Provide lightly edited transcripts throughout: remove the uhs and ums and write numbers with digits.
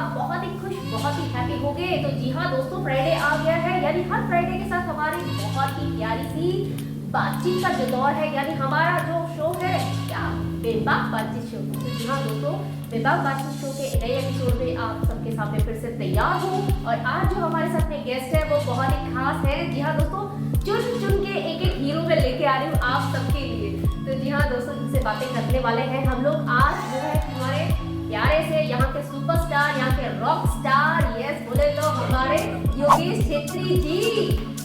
आप बहुत ही खुश, बहुत ही हैप्पी हो गए। तो जी हाँ दोस्तों, फ्राइडे आ गया है, यानी हर फ्राइडे के साथ हमारी बहुत ही प्यारी सी बातचीत का जो दौर है, यानी हमारा जो शो है क्या, बेबाक बातचीत शो। तो जी हाँ दोस्तों, बेबाक बातचीत शो के नए एपिसोड में आप सबके सामने फिर से तैयार हूँ। और आज जो हमारे साथ में गेस्ट है वो बहुत ही खास है। जी हाँ दोस्तों, चुन चुन के एक एक हीरो में लेके आ रही हूँ आप सबके लिए। तो जी हाँ दोस्तों, जिनसे बातें करने वाले हैं हम लोग आज, जो है हमारे प्यारे से यहाँ के सुपरस्टार, यहाँ के रॉक स्टार, यस बोले तो हमारे योगेश छेत्री जी।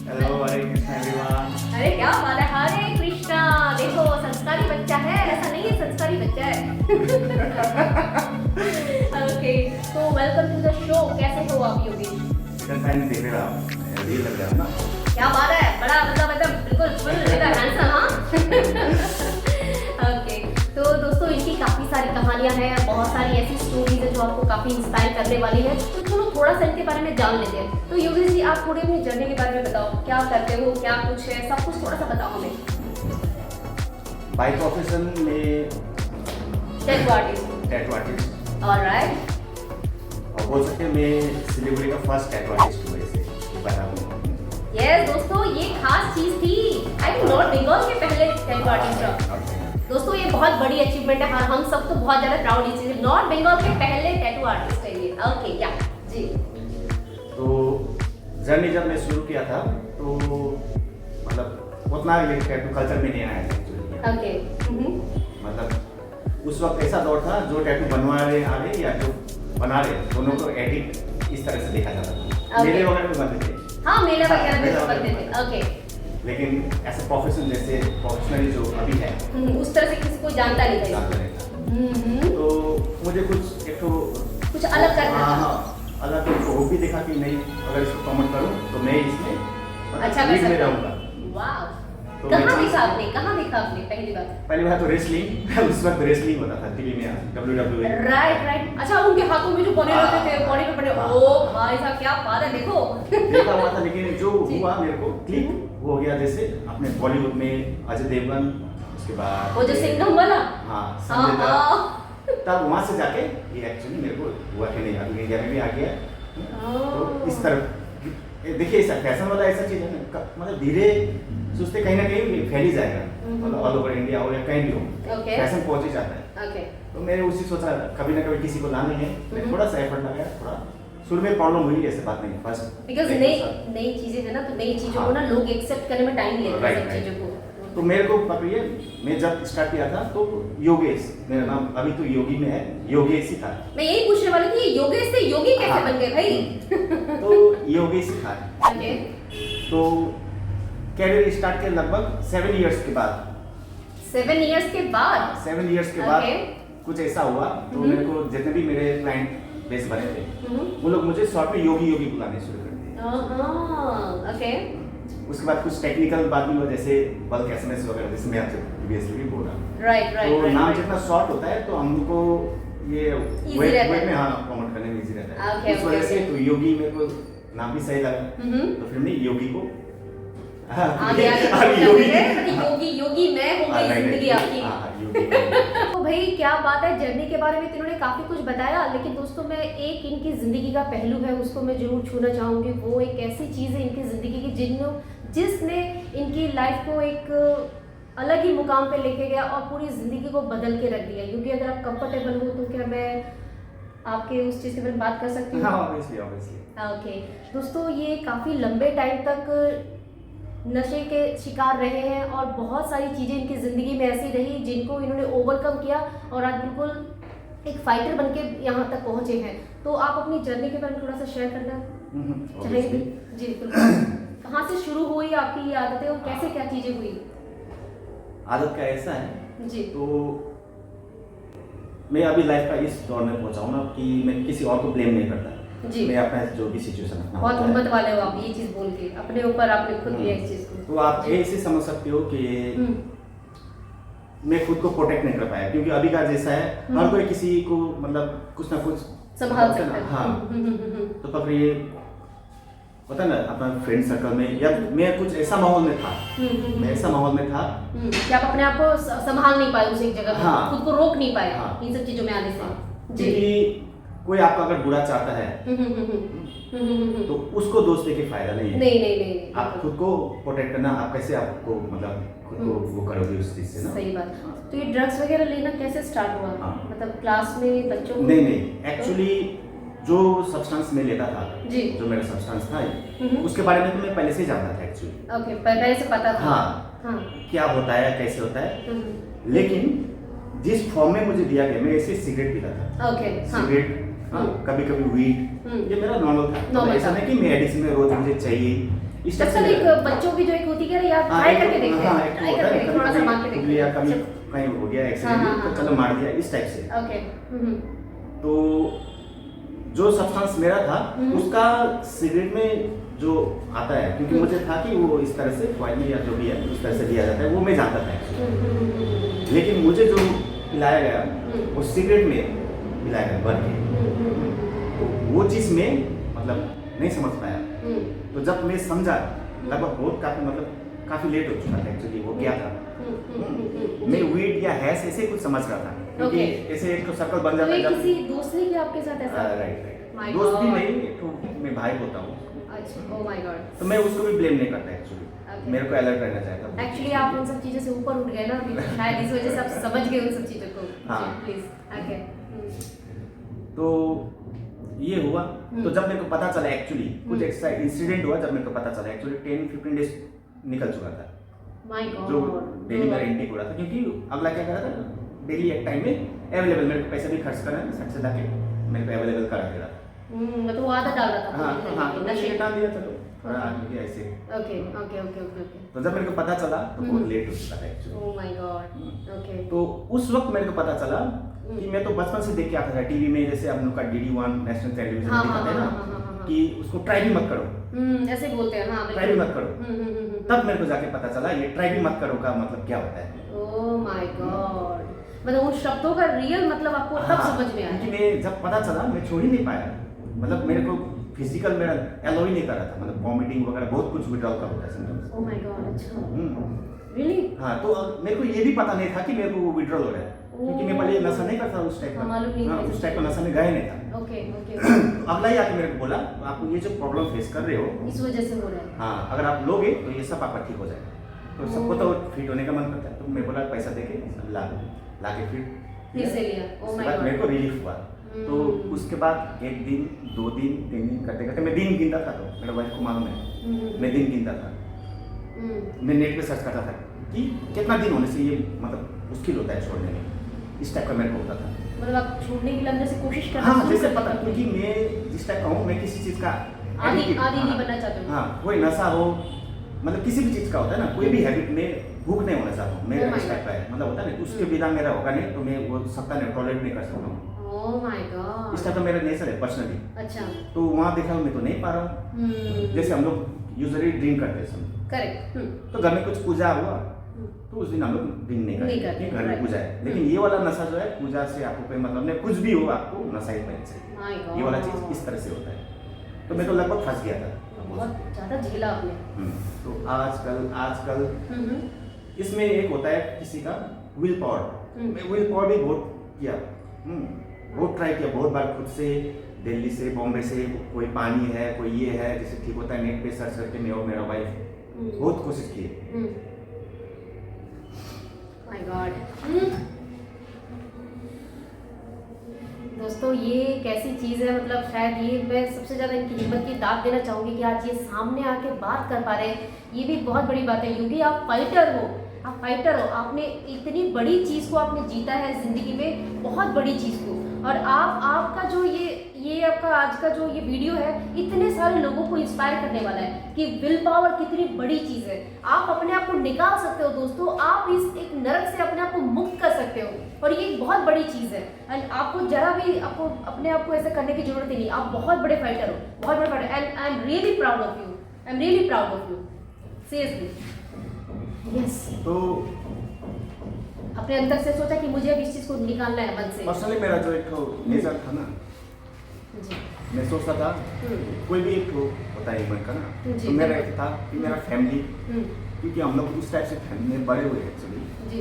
हेलो, हरे कृष्णा एवरीवन। अरे क्या बात है, हरे कृष्णा। देखो संस्कारी बच्चा है, ऐसा नहीं है संस्कारी बच्चा है। ओके, तो वेलकम टू द शो। कैसे हो आप योगेश? फैन देख रहा हूं, रील लग रहा है ना। क्या बात है, बड़ा मतलब बिल्कुल फुल हैंडसम। हाँ ओके, तो दोस्तों इनकी काफ़ी सारी कहानियां हैं, बहुत सारी ऐसी स्टोरीज है जो आपको काफ़ी इंस्पायर करने वाली है। तो चलो थोड़ा सा इनके बारे में जान लेते हैं। तो योगेश जी, आप थोड़ी अपनी जर्नी के बारे में बताओ, क्या करते हो, क्या कुछ है, सब कुछ थोड़ा सा बताओ हमें। बाय प्रोफेशन में टैटू आर्टिस्ट। ऑलराइट। और बोल सकते हैं मैं सिलीगुड़ी का फर्स्ट टैटू आर्टिस्ट हूँ ऐसे बता दूँ। यस दोस्तों, ये खास चीज थी। आई थिंक नॉर्थ बंगाल के पहले टैटू आर्टिस्ट। दोस्तों ये बहुत बड़ी अचीवमेंट है, हम सब तो बहुत ज्यादा प्राउड इस चीज है। नॉर्थ बंगाल के पहले टैटू आर्टिस्ट है ये। ओके या जी। तो जर्नी जब मैं शुरू किया था तो मतलब उतना ये टैटू कल्चर में नहीं आया था एक्चुअली। ओके। मतलब उस वक्त ऐसा दौर था जो टैटू बनवा रहे आ रहे या जो बना रहे दोनों को एडिट इस तरह से देखा जाता था। मेले वगैरह में बनते थे। हाँ, मेले वगैरह में बनते थे। ओके, लेकिन ऐसे प्रोफेशन जैसे प्रोफेशनली जो अभी है उस तरह से किसी को जानता नहीं था। जानता नहीं था। तो मुझे कुछ एक तो कुछ अलग करना था। हाँ, अलग वो भी देखा कि नहीं, अगर इसको प्रमोट करूं तो मैं इसमें अच्छा कर लीड में सकता रहूंगा। हूं। वाह, तो कहाँ देखा आपने, कहाँ देखा आपने पहली बार? पहली बार तो रेसलिंग उस वक्त रेसलिंग होता था टीवी में, WWE। राइट। अच्छा, उनके हाथों में जो बने रहते थे, बॉडी पे बने। ओ भाई साहब, क्या बात है। देखो देखा हुआ था, लेकिन जो हुआ मेरे को क्लिक हो गया, जैसे अपने बॉलीवुड में अजय देवगन, उसके बाद वो जो सिंघम वाला। हाँ संजय दत्त, तब वहां से जाके ये एक्चुअली मेरे को हुआ कि नहीं, अभी इंडिया में भी आ गया। तो इस तरह देखिए, ऐसा फैशन वाला ऐसा चीज है ना, मतलब धीरे सोचते कहीं ना कहीं फैल ही जाएगा, मतलब ऑल ओवर इंडिया हो या कहीं भी हो, फैशन पहुंच ही जाता है। तो मैंने उसी सोचा कभी ना कभी किसी को लाने हैं, मैं थोड़ा सा एफर्ट लगाया। थोड़ा शुरू में प्रॉब्लम हुई, ऐसे बात नहीं, फर्स्ट बिकॉज़ नई चीजें है ना, तो नई चीजों को ना लोग एक्सेप्ट करने में टाइम लेते हैं, सब चीजों को। तो मेरे को पकड़िए, मैं जब स्टार्ट किया था तो योगेश मेरा नाम, अभी तो योगी में है, योगेश ही था। मैं यही पूछने वाली थी, योगेश से योगी कैसे बन गए भाई? तो योगेश ही था। ओके। तो कैरियर स्टार्ट के लगभग 7 इयर्स के बाद 7 इयर्स के बाद 7 इयर्स के बाद कुछ ऐसा हुआ, तो मेरे को जितने भी मेरे क्लाइंट बेस बने थे वो लोग मुझे शॉर्ट में योगी योगी बुलाने शुरू कर दिए। ओके। उसके बाद कुछ टेक्निकल बात भी हुआ, जैसे बल्क एसएमएस वगैरह, जैसे मैं आपसे प्रीवियसली भी बोल रहा हूँ। राइट। तो नाम जितना शॉर्ट होता है तो हमको ये वेब में हाँ प्रमोट करने में इजी रहता है। उस वजह से तो योगी मेरे को नाम भी सही लगा, तो फिर मैं योगी को योगी मैं हो गई जिंदगी आपकी। तो भाई क्या बात है, जर्नी के बारे में तो इन्होंने काफी कुछ बताया, लेकिन दोस्तों मैं एक इनकी जिंदगी का पहलू है उसको मैं जरूर छूना चाहूंगी। वो एक ऐसी चीज है इनकी जिंदगी की जिसने इनकी लाइफ को एक अलग ही मुकाम पे लेके गया और पूरी जिंदगी को बदल के रख दिया। क्योंकि अगर आप कंफर्टेबल हो तो क्या मैं आपके उस चीज के बारे में बात कर सकती हूँ? हाँ, ऑब्वियसली। ओके दोस्तों, ये काफी लंबे टाइम तक नशे के शिकार रहे हैं और बहुत सारी चीज़ें इनकी ज़िंदगी में ऐसी रही जिनको इन्होंने ओवरकम किया और आज बिल्कुल एक फाइटर बनके यहाँ तक पहुँचे हैं। तो आप अपनी जर्नी के बारे में थोड़ा सा शेयर करना चाहेंगे? जी बिल्कुल। कहाँ से शुरू हुई आपकी ये आदतें और कैसे क्या चीज़ें हुई? आदत का ऐसा है जी, तो मैं अभी लाइफ का इस दौर में पहुँचा हूँ ना कि मैं किसी और को ब्लेम नहीं करता जी। मैं अपना जो भी सिचुएशन अपना बहुत हिम्मत वाले हो आप, ये चीज़ बोल के अपने ऊपर आपने खुद लिया इस चीज़ को। तो आप ऐसे समझ सकते हो कि मैं खुद को प्रोटेक्ट नहीं कर पाया, क्योंकि अभी का जैसा है हर कोई किसी को मतलब कुछ ना कुछ संभाल सकता है। हाँ। तो पकड़िए पता ना अपना फ्रेंड सर्कल में, या मैं कुछ ऐसा माहौल में था, मैं ऐसा माहौल में था कि आप अपने आप को संभाल नहीं पाए उस एक जगह पे, हाँ, खुद को रोक नहीं पाए हाँ, इन सब चीजों में आने से। हाँ, क्योंकि कोई आपको अगर बुरा चाहता है तो उसको दोष देके फायदा नहीं है। नहीं आप खुद को प्रोटेक्ट करना, आप कैसे आपको मतलब खुद को वो करोगे उस चीज से ना। सही बात। तो ये ड्रग्स वगैरह लेना कैसे स्टार्ट हुआ? हाँ। मतलब क्लास में बच्चों को? नहीं एक्चुअली जो सब्सटेंस मैं लेता था जी, जो मेरा सब्सटेंस था उसके बारे में तो मैं पहले से ही जानता था एक्चुअली। ओके, पहले से पता था। हाँ, क्या होता है कैसे होता है, लेकिन जिस फॉर्म में मुझे दिया गया, मैं ऐसे सिगरेट पीता था। ओके, सिगरेट, कभी कभी वीट, ये मेरा नॉर्मल था। नॉर्मल ऐसा नहीं कि मेडिसिन में रोज मुझे चाहिए इस टाइप दरअसल से। एक बच्चों की जो एक होती है यार, ट्राई करके देखते हैं, ट्राई करके देखते हैं, थोड़ा सा मार के देखते लिया, हैं। कभी कहीं हो गया एक्सीडेंट तो चलो मार दिया, इस टाइप से। ओके, तो जो सब्सटेंस मेरा था उसका सिगरेट में जो आता है, क्योंकि मुझे था कि वो इस तरह से फॉइल में या जो भी है उस तरह से दिया जाता है, वो मैं जानता था एक्चुअली। लेकिन मुझे जो पिलाया गया वो सिगरेट में पिलाया गया भर के, तो वो चीज़ में मतलब नहीं समझ पाया। तो जब मैं समझा, लगभग बहुत काफी लेट हो चुका था एक्चुअली, वो क्या था मैं वीड या हैश ऐसे कुछ समझ रहा था, क्योंकि ऐसे एक तो सर्कल बन जाता है जब किसी दोस्त ने क्या आपके साथ ऐसा? राइट दोस्त भी नहीं, एक तो मैं भाई होता हूँ। अच्छा, ओह माय गॉड। तो मैं उसको भी ब्लेम नहीं करता एक्चुअली, मेरे को अलर्ट करना चाहता हूँ। एक्चुअली आप उन सब चीजों से ऊपर उठ गए ना अभी, शायद इस वजह से आप समझ गए उन सब चीजों को। हाँ। Please okay. तो ये हुआ, तो जब मेरे को पता चला एक्चुअली कुछ ऐसा इंसिडेंट हुआ, जब मेरे को पता चला एक्चुअली 10-15 डेज निकल चुका था माय गॉड, जो डेली मेरा इंटेक हो रहा था, क्योंकि अगला क्या कर रहा था, डेली एक टाइम में अवेलेबल, मेरे को पैसे भी खर्च करना है, सच से जाके मेरे को अवेलेबल करा दे रहा था। मतलब वो आदत डाल रहा था। हाँ, तो मैंने ये डाल दिया, चलो थोड़ा आगे ऐसे। Okay okay okay okay okay. तो जब मेरे को पता चला तो बहुत लेट हो चुका था actually. Oh my God, okay. तो उस वक्त मेरे को पता चला कि मैं तो बचपन से देख के आता था टीवी में, जैसे हम लोग का DD1 नेशनल टेलीविजन दिखाते हैं ना, कि उसको ट्राई भी मत करो, ऐसे बोलते हैं। हाँ, ट्राई भी मत करो। तब मेरे को जाके पता चला ये ट्राई भी मत करो का मतलब क्या होता है। ओह माय गॉड, मतलब उन शब्दों का रियल मतलब आपको तब समझ में आया? क्योंकि मैं जब पता चला मैं छोड़ ही नहीं पाया, मतलब मेरे को फिजिकल मेरा एलो ही नहीं कर रहा था, मतलब वॉमिटिंग वगैरह बहुत कुछ विड्रॉल का होता है सिम्टम्स। ओह माय गॉड, अच्छा रियली? हाँ, तो मेरे को ये भी पता नहीं था कि मेरे को वो विड्रॉल हो रहा है, क्योंकि मैं पहले नशा नहीं करता उस टाइप का। उस टाइप का नशा में गया नहीं था। Okay okay. अगला ही आके मेरे को बोला आपको ये जो प्रॉब्लम फेस कर रहे हो इस वजह से हो रहा है। हाँ, अगर आप लोगे तो ये सब आपका ठीक हो जाएगा। तो सबको तो फिट होने का मन करता है, तो मैं बोला पैसा देके ला के फिर से लिया। ओह माय गॉड, मेरे को रिलीफ हुआ। तो उसके बाद 1 दिन 2 दिन 3 दिन करते करते मैं दिन गिनता था, तो मेरे वाइफ को मालूम है मैं दिन गिनता था। मैं नेट पे सर्च करता था कि कितना दिन होने से ये मतलब मुश्किल होता है छोड़ने में, इस टाइप का मेरे को होता था। मतलब आप छोड़ने के लिए अंदर से कोशिश कर रहे हाँ, जैसे पता, क्योंकि मैं जिस टाइप का हूँ, मैं किसी चीज़ का आदी नहीं बनना चाहते हूँ। हाँ, कोई नशा हो, मतलब किसी भी चीज़ का होता है ना, कोई भी हैबिट में भूख नहीं होना चाहता हूँ, मेरा इस टाइप का है, मतलब होता है ना, उसके बिना मेरा होगा नहीं, तो मैं वो सकता नहीं, टॉलरेट नहीं कर सकता हूँ। ओह माय गॉड, इस टाइप का मेरा नेचर है पर्सनली। अच्छा, तो वहाँ देखा मैं तो नहीं पा रहा हूँ। जैसे हम लोग यूजुअली ड्रिंक करते हैं सब, करेक्ट, तो घर में कुछ पूजा हुआ तो उस दिन हम लोग ड्रिंक नहीं करते, घर में पूजा है। लेकिन ये वाला नशा जो है, पूजा से आपको कोई मतलब नहीं, कुछ भी हो आपको नशा ही पहन चाहिए, ये वाला चीज़ इस तरह से होता है। तो मैं तो लगभग फंस गया था, बहुत ज़्यादा झेला आपने। तो आजकल इसमें एक होता है किसी का विल पावर, मैं विल पावर भी बहुत किया, बहुत ट्राई किया, बहुत बार खुद से, दिल्ली से, बॉम्बे से, कोई पानी है, कोई ये है, जैसे ठीक होता है, नेट पे सर्च करके मैं और मेरा वाइफ बहुत कोशिश की। माय गॉड, दोस्तों ये कैसी चीज़ है, मतलब शायद ये मैं सबसे ज़्यादा इनकी हिम्मत की दाद देना चाहूँगी कि आज ये सामने आके बात कर पा रहे हैं, ये भी बहुत बड़ी बात है। क्योंकि आप फाइटर हो, आपने इतनी बड़ी चीज़ को आपने जीता है ज़िंदगी में, बहुत बड़ी चीज़ को। और आपका जो ये आपका आज का जो ये वीडियो है, इतने सारे लोगों को इंस्पायर करने वाला है कि विल पावर कितनी बड़ी चीज़ है। आप अपने आप को निकाल सकते हो दोस्तों, आप इस एक नरक से अपने आप को मुक्त कर सकते हो, और ये एक बहुत बड़ी चीज़ है। एंड आपको जरा भी आपको अपने आप को ऐसा करने की जरूरत ही नहीं, आप बहुत बड़े फाइटर हो, बहुत बड़े fighter. And I am really proud of you, I am really proud of you, seriously. Yes, तो अपने अंदर से सोचा कि मुझे अब इस चीज़ को निकालना है मन से। पर्सनली मेरा जो एक नेचर था ना, जी, मैं सोचता था कोई भी एक होता है ह्यूमन का ना, जी, तो मेरा एक था कि मेरा फैमिली, क्योंकि हम लोग उस टाइप से फैमिली में बड़े हुए एक्चुअली। जी,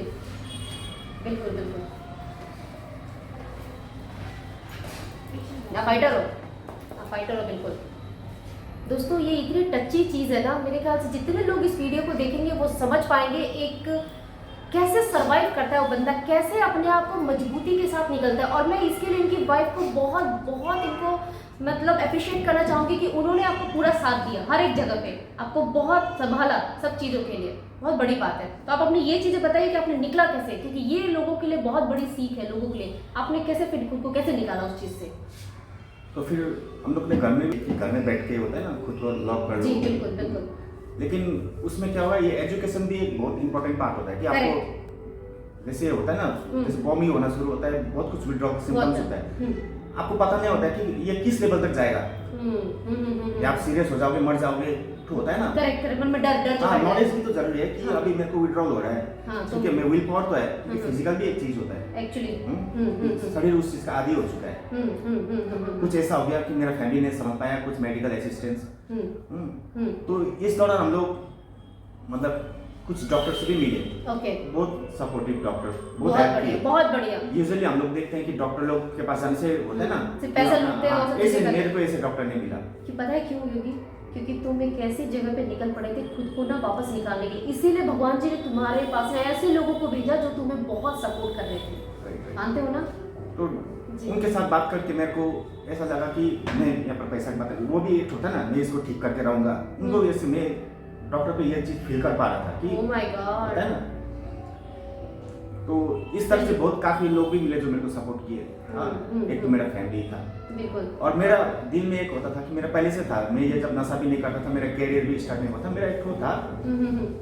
बिल्कुल बिल्कुल। आप फाइटर हो बिल्कुल। दोस्तों ये इतनी टची चीज़ है ना, मेरे ख्याल से जितने लोग इस वीडियो को देखेंगे वो समझ पाएंगे एक कैसे सरवाइव करता है वो बंदा, कैसे अपने आप को मजबूती के साथ निकलता है। और मैं इसके लिए इनकी वाइफ को बहुत बहुत इनको मतलब अप्रिशिएट करना चाहूँगी कि उन्होंने आपको पूरा साथ दिया हर एक जगह पे, आपको बहुत संभाला सब चीज़ों के लिए, बहुत बड़ी बात है। तो आप अपनी ये चीज़ें बताइए कि आपने निकला कैसे, क्योंकि ये लोगों के लिए बहुत बड़ी सीख है, लोगों के लिए आपने कैसे फिर खुद को कैसे निकाला उस चीज़ से। तो फिर हम लोग अपने घर में बैठ के होता है ना, खुद को लॉक कर लो। जी बिल्कुल बिल्कुल। लेकिन उसमें क्या हुआ, ये एजुकेशन भी एक बहुत इंपॉर्टेंट पार्ट होता है कि आपको जैसे होता है ना, जैसे बॉमी होना शुरू होता है, बहुत कुछ विड्रॉल सिम्टम्स होता है, आपको पता नहीं होता है कि ये किस लेवल तक जाएगा, या आप सीरियस हो जाओगे, मर जाओगे, तो होता है ना। करेक्ट, मन में डर हाँ, नॉलेज भी तो जरूरी है कि हाँ। अभी मेरे को विड्रॉल हो रहा है, हाँ, ठीक है, मैं विल पावर तो है, फिजिकल भी एक चीज होता है एक्चुअली। शरीर उस चीज का आदी हो चुका है। कुछ ऐसा हो गया कि मेरा फैमिली ने समझ पाया, कुछ मेडिकल असिस्टेंस, तो इस दौरान हम लोग मतलब कुछ डॉक्टर से भी मिले, ओके, बहुत सपोर्टिव डॉक्टर, बहुत बढ़िया, बहुत बढ़िया। यूजुअली हम लोग देखते हैं कि डॉक्टर लोग के पास आने से होता है ना, सिर्फ पैसा लूटते हैं और सब ऐसे चीजें मेरे को ऐसे डॉक्टर नहीं मिला। कि पता है क्यों योगी, क्योंकि तुम एक ऐसी जगह पे निकल पड़े थे खुद को ना वापस निकालने के लिए, इसीलिए भगवान जी ने तुम्हारे पास में ऐसे लोगों को भेजा जो तुम्हें बहुत सपोर्ट कर रहे थे, मानते हो ना। तो उनके साथ बात करके मेरे को ऐसा लगा कि मैं यहाँ पर पैसा की बात करूँ, वो भी एक होता है ना, मैं इसको ठीक करके रहूँगा, उनको जैसे मैं डॉक्टर पे ये चीज फील कर पा रहा था कि ओह माय गॉड, है ना। तो इस तरह से बहुत काफी लोग भी मिले जो मेरे को सपोर्ट किए। हाँ, एक तो मेरा फैमिली था बिल्कुल, और मेरा दिल में एक होता था कि मेरा पहले से था, मैं ये जब नशा भी नहीं करता था, मेरा कैरियर भी स्टार्ट नहीं हुआ था, मेरा एक था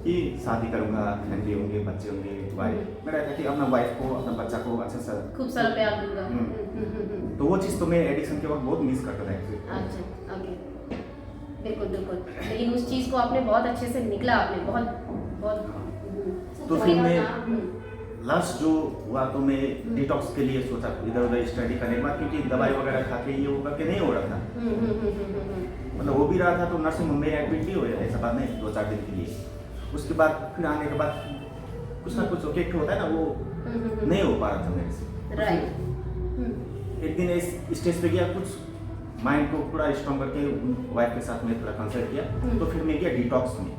कि शादी करूंगा, फैमिली होंगे, बच्चे होंगे, वाइफ, मेरा था कि अपना वाइफ को, अपना बच्चा को अच्छा सा खूब सारा प्यार दूंगा। तो वो चीज़ तो मैं एडिक्शन के वक्त बहुत मिस करता था एक्चुअली। अच्छा, ओके, बिल्कुल बिल्कुल। लेकिन उस चीज़ को आपने बहुत अच्छे से निकला, आपने बहुत बहुत। तो फिर मैं लास्ट जो हुआ तो मैं डिटॉक्स के लिए सोचा, इधर उधर स्टडी करने के बाद, क्योंकि दवाई वगैरह खा के ये होगा कि नहीं हो रहा था, मतलब हो भी रहा था, तो नर्सिंग होम में एडमिट भी हो गया, ऐसा बात नहीं, 2-4 दिन के लिए। उसके बाद फिर आने के बाद कुछ ना कुछ ओके होता है ना, वो नहीं हो पा रहा था मेरे से। राइट। एक दिन इस स्टेज पे गया, कुछ माइंड को पूरा स्ट्रॉन्ग करके वाइफ के साथ में थोड़ा कंसल्ट किया, तो फिर मैं गया डिटॉक्स में।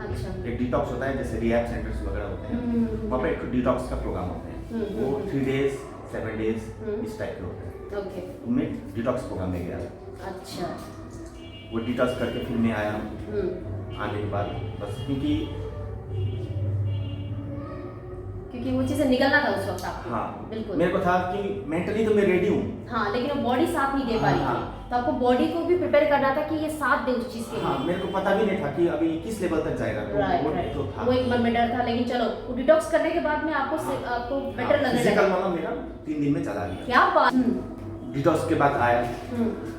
अच्छा, एक डिटॉक्स होता है, जैसे रिहैब सेंटर्स वगैरह होते हैं, वहाँ पे एक डिटॉक्स का प्रोग्राम होते हैं, वो 3 डेज 7 डेज इस टाइप के होते हैं। ओके, तो मैं डिटॉक्स प्रोग्राम में गया, अच्छा, वो डिटॉक्स करके फिर मैं आया। आने के बाद बस क्योंकि वो चीज़ें निकलना था उस वक्त आपको। हाँ, बिल्कुल, मेरे को था कि मेंटली तो मैं रेडी हूँ, हाँ, लेकिन वो बॉडी साथ नहीं दे पा रही थी, हाँ। तो आपको बॉडी को भी प्रिपेयर करना था कि ये साथ दे उस चीज़ के हाँ, लिए। मेरे को पता भी नहीं था कि अभी किस लेवल तक जाएगा, तो राइट, वो राइट, तो था। वो एक मन में डर था, लेकिन चलो वो डिटॉक्स करने के बाद में आपको बेटर लगने फिजिकल लगा। वाला मेरा 3 दिन में चला गया। क्या बात। डिटॉक्स के बाद आया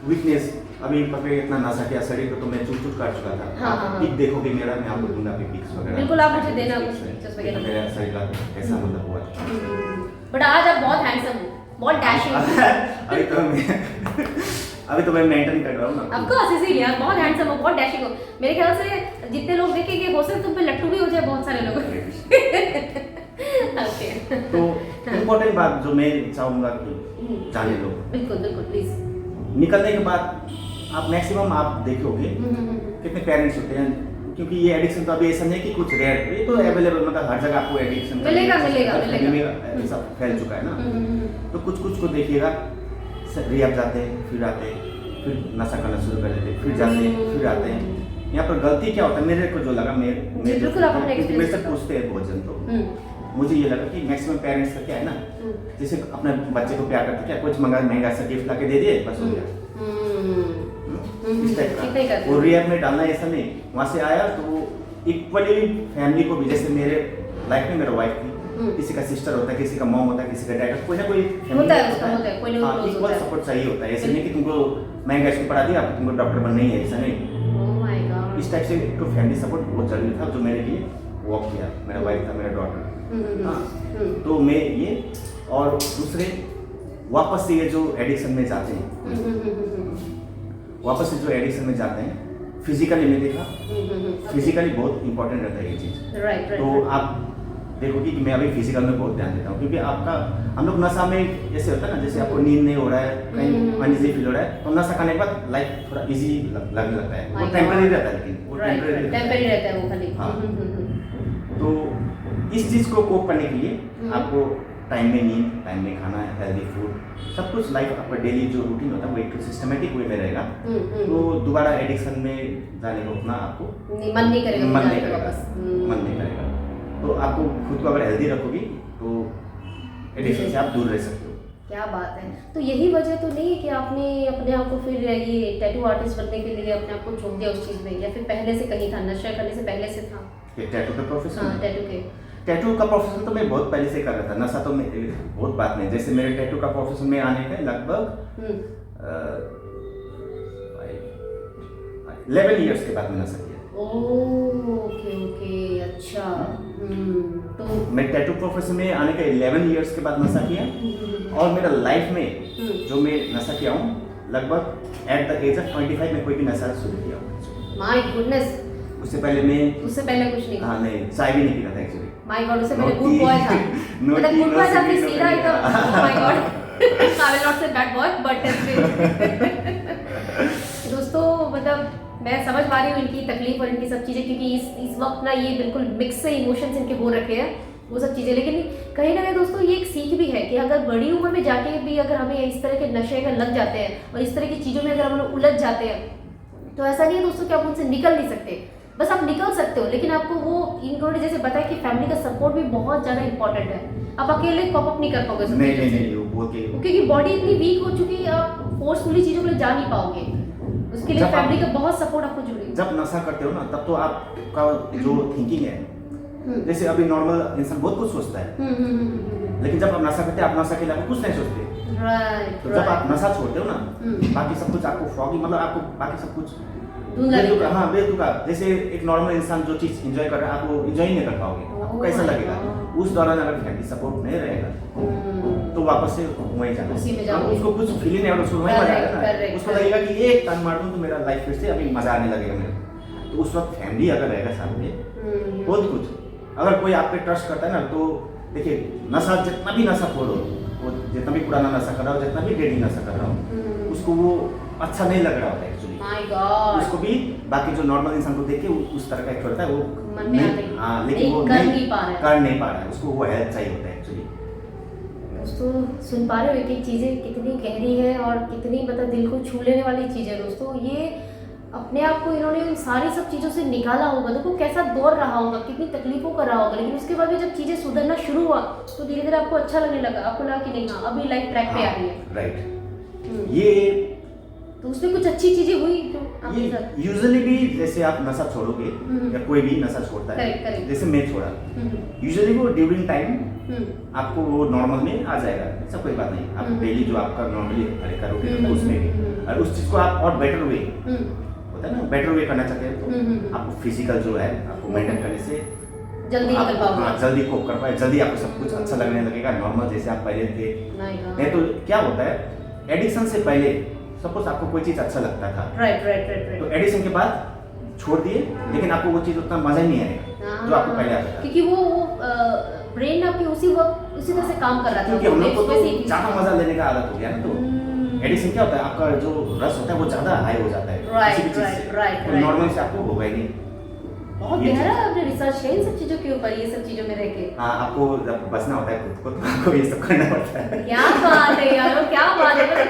वीकनेस, अभी पकड़े इतना नशा किया शरीर को, तो मैं चुट कर चुका था। हाँ, हाँ, पिक देखोगे मेरा, मैं आपको दूंगा पिक्स वगैरह, बिल्कुल, आप मुझे देना कुछ pictures वगैरह। मेरा शरीर का ऐसा मतलब हुआ। बट आज आप बहुत हैंडसम हो, बहुत डैशिंग हो। अभी तो मैं मेंटेन कर रहा हूँ ना। आपको हंसी सी यार, बहुत हैंडसम हो, बहुत डैशिंग हो। मेरे ख्याल से जितने लोग देखेंगे हो सकता तुम पे लट्टू भी हो जाए बहुत सारे लोग। ओके, तो इम्पोर्टेंट बात जो मैं चाहूँगा कि जाने लोग, बिल्कुल बिल्कुल, प्लीज। निकलने के बाद आप मैक्सिमम आप देखोगे कितने पेरेंट्स होते हैं, क्योंकि ये एडिक्शन तो अभी ऐसा नहीं कि कुछ रेयर, ये तो अवेलेबल, मतलब हर जगह आपको एडिक्शन मिलेगा। ऐसा फैल चुका है ना। तो कुछ को देखिएगा, रिहैब जाते हैं, फिर आते हैं, फिर नशा करना शुरू कर देते हैं, फिर जाते हैं, फिर आते हैं। यहाँ पर गलती क्या होता है, मेरे को जो लगा, बिल्कुल आप अपने मेरे से पूछते हैं बहुत जन, तो मुझे ये लगा कि मैक्सिमम पेरेंट्स का क्या है ना, जैसे अपने बच्चे को प्यार करते, क्या कुछ महंगा सा गिफ्ट ला के दे दिए, बस हो गया, इस टाइप का। वो रिहैब में डालना ऐसा नहीं, वहाँ से आया तो वो इक्वली फैमिली को भी, जैसे मेरे लाइफ में मेरा वाइफ थी, किसी का सिस्टर होता है, किसी का मॉम होता है, किसी का डैड, कोई ना कोई होता है, कोई ना कोई इक्वल सपोर्ट चाहिए होता है। ऐसे नहीं कि तुमको महंगा स्कूल पढ़ा दिया, तुमको डॉक्टर बनना ही है, ऐसा नहीं। ओह माय गॉड, इस टाइप से तो फैमिली सपोर्ट बहुत जरूरी था, जो मेरे लिए वर्क किया। मेरा वाइफ था, मेरा डॉटर। तो मैं ये, और दूसरे वापस से ये जो एडिक्शन में जाते हैं, वापस से जो एडिक्शन में जाते हैं, फिजिकली मैं देखा, फिजिकली बहुत इंपॉर्टेंट रहता है ये चीज़। राइट, तो आप देखोगी कि मैं अभी फिजिकल में बहुत ध्यान देता हूँ, क्योंकि आपका हम लोग नशा में ऐसे होता है ना, जैसे आपको नींद नहीं हो रहा है, कहीं अनइजी फील हो रहा है, तो नशा करने के बाद लाइफ थोड़ा इजी लगने लगता है। वो टेम्परेरी रहता है, लेकिन वो टेम्परेरी रहता है वो खाली। हाँ। तो इस चीज़ को कोप करने के लिए आपको टाइम में नींद, टाइम में खाना, हेल्दी फूड, सब कुछ लाइफ आपका डेली जो रूटीन होता है वो एक सिस्टमेटिक वे में रहेगा, तो दोबारा एडिक्शन में जाने को उतना आपको मन नहीं करेगा, मन नहीं करेगा। तो आपको खुद को अगर हेल्दी रखोगी तो एडिक्शन से आप दूर रह सकते हो। क्या बात है। तो यही वजह तो नहीं है कि आपने अपने आप को फिर ये टैटू आर्टिस्ट बनने के लिए अपने आप को झोंक दिया उस चीज़ में, या फिर पहले से कहीं था, नशा करने से पहले से था? टैटू का प्रोफेशन? हाँ, टैटू का प्रोफेशन तो मैं बहुत पहले से कर रहा था, नशा तो मैं बहुत बात नहीं। जैसे मेरे टैटू का प्रोफेशन में आने का लगभग 11 इयर्स के बाद मैंने नशा किया। ओके अच्छा। तो मैं टैटू प्रोफेशन में आने का 11 इयर्स के बाद नशा किया, और मेरा लाइफ में जो मैं नशा किया हूँ लगभग एट द एज ऑफ 25 में कोई भी नशा शुरू किया हूँ। My goodness. उससे पहले कुछ नहीं। हाँ नहीं, चाय भी नहीं पीता था एक्चुअली। माय गॉड, उससे पहले गुड बॉय था। मतलब गुड बॉय था, फिर सीधा एकदम my God. I will not से बैड बॉय बट दोस्तों, मतलब मैं समझ पा रही हूँ इनकी तकलीफ और इनकी सब चीज़ें, क्योंकि इस वक्त ना ये बिल्कुल मिक्स से इमोशंस इनके हो रखे हैं वो सब चीज़ें। लेकिन कहीं ना कहीं दोस्तों ये एक सीख भी है कि अगर बड़ी उम्र में जाके भी अगर हमें इस तरह के नशे में लग जाते हैं और इस तरह की चीज़ों में अगर हम लोग उलझ जाते हैं, तो ऐसा नहीं है दोस्तों कि आप उनसे निकल नहीं सकते। बस आप निकल सकते हो, लेकिन आपको वो इन्होंने जैसे बताया कि फैमिली का सपोर्ट भी बहुत ज़्यादा इंपॉर्टेंट है। आप अकेले कॉप अप नहीं कर पाओगे सब चीज़ों से, क्योंकि बॉडी इतनी वीक हो चुकी है, आप फोर्सफुली चीज़ों के लिए जा नहीं पाओगे। उसके लिए फैमिली का बहुत सपोर्ट आपको जरूरी। जब नशा करते हो ना, तब तो आपका जो थिंकिंग है, जैसे अभी नॉर्मल इंसान बहुत कुछ सोचता है, लेकिन जब आप नशा करते हैं, आप नशा के अलावा कुछ नहीं सोचते। तो जब आप नशा छोड़ते हो ना, बाकी सब कुछ आपको फॉगी, मतलब आपको बाकी सब कुछ बेतुका। जैसे एक नॉर्मल इंसान जो चीज एंजॉय कर रहा है, आप वो एंजॉय नहीं कर पाओगे। आपको कैसा लगेगा? उस दौरान अगर फैमिली सपोर्ट नहीं रहेगा तो वापस से वहीं जाना, उसको कुछ फील नहीं आएगा, उसको वहीं मजा आएगा ना, उसको लगेगा कि ये एक टर्न मार दूं तो मेरा लाइफ फिर से अभी मजा आने लगेगा मेरे। तो उस वक्त फैमिली अगर रहेगा सामने, बहुत कुछ, अगर कोई आप पे ट्रस्ट करता है ना, तो देखिए नशा, जितना भी नशा खोलो, वो जितना भी पुराना नशा कर रहा हो, जितना भी डेली नशा कर रहा हो, उसको वो अच्छा नहीं लग रहा होता है एक्चुअली। उसको भी बाकी जो नॉर्मल इंसान को देख के उस तरह का एक होता है, वो हाँ, लेकिन वो कर नहीं पा रहा है, उसको वो हेल्प चाहिए होता है एक्चुअली। दोस्तों सुन पा रहे हो एक चीज़ें कितनी गहरी है और कितनी मतलब दिल को छू लेने वाली चीज़ है दोस्तों। ये अपने आप को इन्होंने इन सारी सब चीज़ों से निकाला होगा, देखो कैसा दौर रहा होगा, कितनी तकलीफों कर रहा होगा, लेकिन उसके बाद भी जब चीज़ें सुधरना शुरू हुआ तो धीरे धीरे आपको अच्छा लगने लगा, आपको लगा कि नहीं हाँ अभी लाइफ ट्रैक पे आ रही है। राइट। ये तो उसमें कुछ अच्छी चीजें हुई जो आपके साथ? यूजुअली भी जैसे आप नशा छोड़ोगे या कोई भी नशा छोड़ता है, जैसे मैं छोड़ा, यूजुअली वो ड्यूरिंग टाइम आपको वो नॉर्मल में आ जाएगा, ऐसा कोई बात नहीं। आप डेली जो आपका नॉर्मली करोगे उसमें भी, और उस चीज को आप और बेटर वे होता है ना, बेटर वे करना चाहते हैं तो आपको फिजिकल जो है आपको मेंटेन करने से जल्दी निकल पाओगे, जल्दी कोप कर पाए, जल्दी आपको सब कुछ अच्छा लगने लगेगा, नॉर्मल जैसे आप पहले थे। नहीं तो क्या होता है, एडिक्शन से पहले सपोज आपको कोई चीज अच्छा लगता था, राइट, तो एडिक्शन के बाद छोड़ दिए, लेकिन आपको वो चीज उतना मजा ही नहीं आएगा जो आपको पहले आता था, क्योंकि वो ब्रेन आपके उसी तरह से काम कर रहा था, क्योंकि हम लोग को तो ज्यादा मजा लेने का आदत हो गया ना। तो एडिक्शन क्या होता है, आपका जो रस होता है वो ज्यादा हाई हो जाता है किसी भी चीज से, नॉर्मल से आपको होगा ही नहीं। बहुत गहरा आपने रिसर्च है इन सब चीजों के ऊपर, ये सब चीजों में रह के। हाँ, आपको जब बचना होता है खुद को, तो आपको ये सब करना पड़ता है। क्या बात है यार, क्या बात है,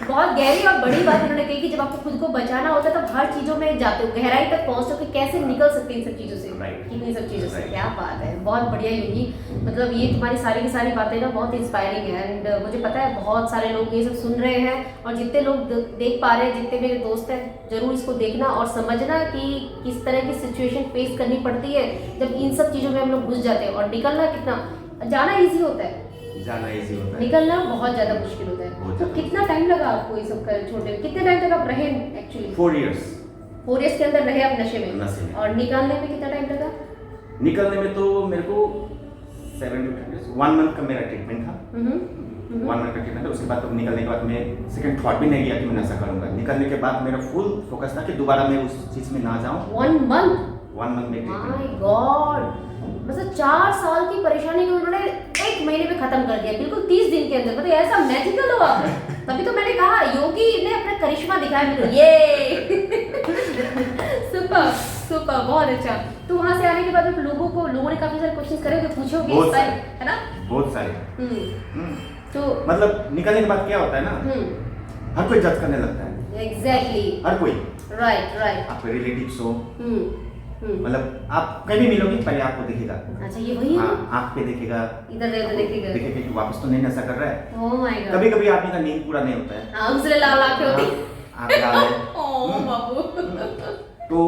बहुत गहरी और बड़ी बात इन्होंने कही कि जब आपको खुद को बचाना होता है तब हर चीजों में जाते हो, गहराई तक पहुंचते हो कि कैसे निकल सकते हैं इन सब चीजों से, कितनी सब चीजों से। क्या बात है, बहुत बढ़िया योगी, मतलब ये तुम्हारी सारी की सारी बातें ना बहुत इंस्पायरिंग है। एंड मुझे पता है बहुत सारे लोग ये सब सुन रहे हैं, और जितने लोग देख पा रहे हैं, जितने मेरे दोस्त हैं, जरूर इसको देखना और समझना कि किस तरह की सिचुएशन फेस करनी पड़ती है जब इन सब चीज़ों में हम लोग घुस जाते हैं। और निकलना कितना, जाना ईजी होता है, निकलना बहुत ज़्यादा मुश्किल होता है। तो कितना टाइम लगा आपको ये सब कर छोड़ने में, कितने टाइम तक आप रहे एक्चुअली? 4 years। 4 years के अंदर रहे आप नशे में, और निकालने में कितना टाइम लगा? निकलने में तो मेरे को 7 to 10 days, 1 month का मेरा ट्रीटमेंट था। 1 month का ट्रीटमेंट था। उसके बाद तो निकलने के बाद मैं सेकंड थॉट भी नहीं किया कि मैं नशा करूंगा। निकलने के बाद मेरा फुल फोकस था कि दोबारा मैं उस चीज में ना जाऊं। 1 month? 1 month में माय गॉड, मतलब 4 साल की परेशानी को उन्होंने 1 महीने में खत्म कर दिया, बिल्कुल 30 दिन के अंदर। मतलब ऐसा मैजिकल हुआ। तभी तो मैंने कहा योगी ने अपना करिश्मा दिखाया मेरे को। ये सुपर सुपर, बहुत अच्छा। तो वहाँ से आने के बाद लोगों ने काफी सारे क्वेश्चन करे, तो पूछोगे बहुत इस बार, सारे। है ना? बहुत सारे। तो मतलब निकलने के बाद क्या होता है ना, हर कोई जज करने लगता है। एग्जैक्टली, हर कोई, राइट। आपके रिलेटिव्स हो, मतलब आप कहीं भी मिलोगे पहले आपको देखेगा। अच्छा, ये वही है? हाँ, आँख पे देखेगा, इधर देखेगा कि वापस तो नहीं नशा कर रहा है। Oh my God. कभी कभी आदमी का नींद पूरा नहीं होता है, आँख से लाल आँखें होती। आँख लाल है। ओह बाबू। तो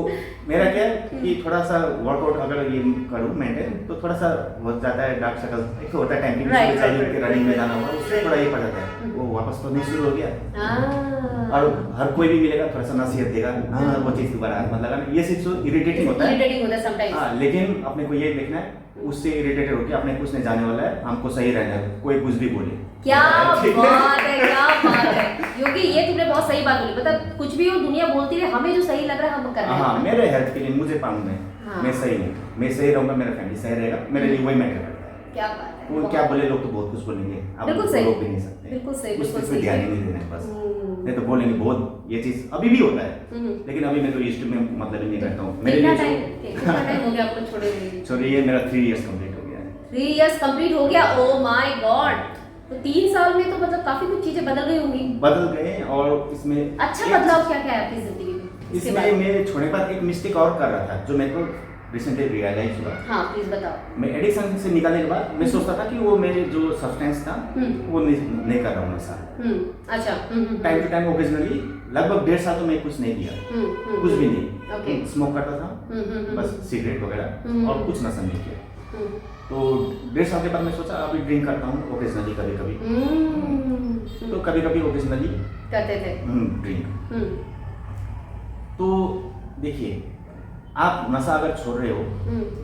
मेरा क्या है कि थोड़ा सा वर्कआउट अगर ये करूँ मेंटेन, तो थोड़ा सा हो जाता है डार्क सर्कल। एक तो होता है टाइम की रनिंग में जाना होगा, उससे थोड़ा ये पड़ जाता है, वो वापस तो नहीं शुरू हो गया। और हर कोई भी मिलेगा थोड़ा सा नसीहत देगा, हाँ वो चीज़ दोबारा हाथ मत लगाना, ये चीज़ तो इरिटेटिंग होता है समटाइम्स। हाँ, लेकिन अपने को ये देखना है, उससे इरिटेटेड होकर अपने कुछ नहीं जाने वाला है, हमको सही रहना है, कोई कुछ भी बोले। क्या बात है, क्या बात है योगी, ये तुमने बहुत सही बात बोली। मतलब कुछ भी हो दुनिया बोलती रहे, हमें जो सही लग रहा है हम कर रहे हैं। हाँ, मेरे हेल्थ के लिए मुझे मालूम है, मैं सही हूँ, मैं सही रहूँगा, मेरा फैमिली सही रहेगा, मेरे लिए वही मैटर करता है। क्या बात है। वो क्या बोले लोग तो बहुत कुछ बोलेंगे, आप बिल्कुल सही, रोक भी नहीं सकते, बिल्कुल सही, उस बिल्कुल चीज़ पे सही। ध्यान ही नहीं देना है बस, नहीं तो बोलेंगे बहुत। ये चीज़ अभी भी होता है, लेकिन अभी मैं तो ईस्ट में मतलब नहीं करता हूँ। मेरे लिए कितना टाइम हो गया आपको छोड़े हुए? सॉरी, ये मेरा 3 इयर्स कंप्लीट हो गया है। 3 इयर्स कंप्लीट हो गया, ओह माय गॉड। तो 3 साल में तो मतलब काफी कुछ चीजें बदल गई होंगी। बदल गए, और इसमें अच्छा बदलाव क्या क्या है आपकी जिंदगी में? इसमें मैं छोड़ने के बाद एक मिस्टेक और कर रहा था, जो मेरे को रिसेंटली रियलाइज हुआ। हाँ प्लीज बताओ। मैं एडिक्शन से निकालने के बाद मैं सोचता था कि वो मेरे जो सब्सटेंस था वो नहीं कर रहा हूँ नशा। अच्छा। टाइम टू टाइम ओकेजनली, लगभग 1.5 साल तो मैं कुछ नहीं किया, कुछ भी नहीं। स्मोक करता था बस, सिगरेट वगैरह, और कुछ नशा नहीं किया। तो 1.5 साल के बाद मैं सोचा अभी ड्रिंक करता हूँ ओकेजनली, कभी कभी, तो कभी कभी ओकेजनली करते थे ड्रिंक। तो देखिए, आप नशा अगर छोड़ रहे हो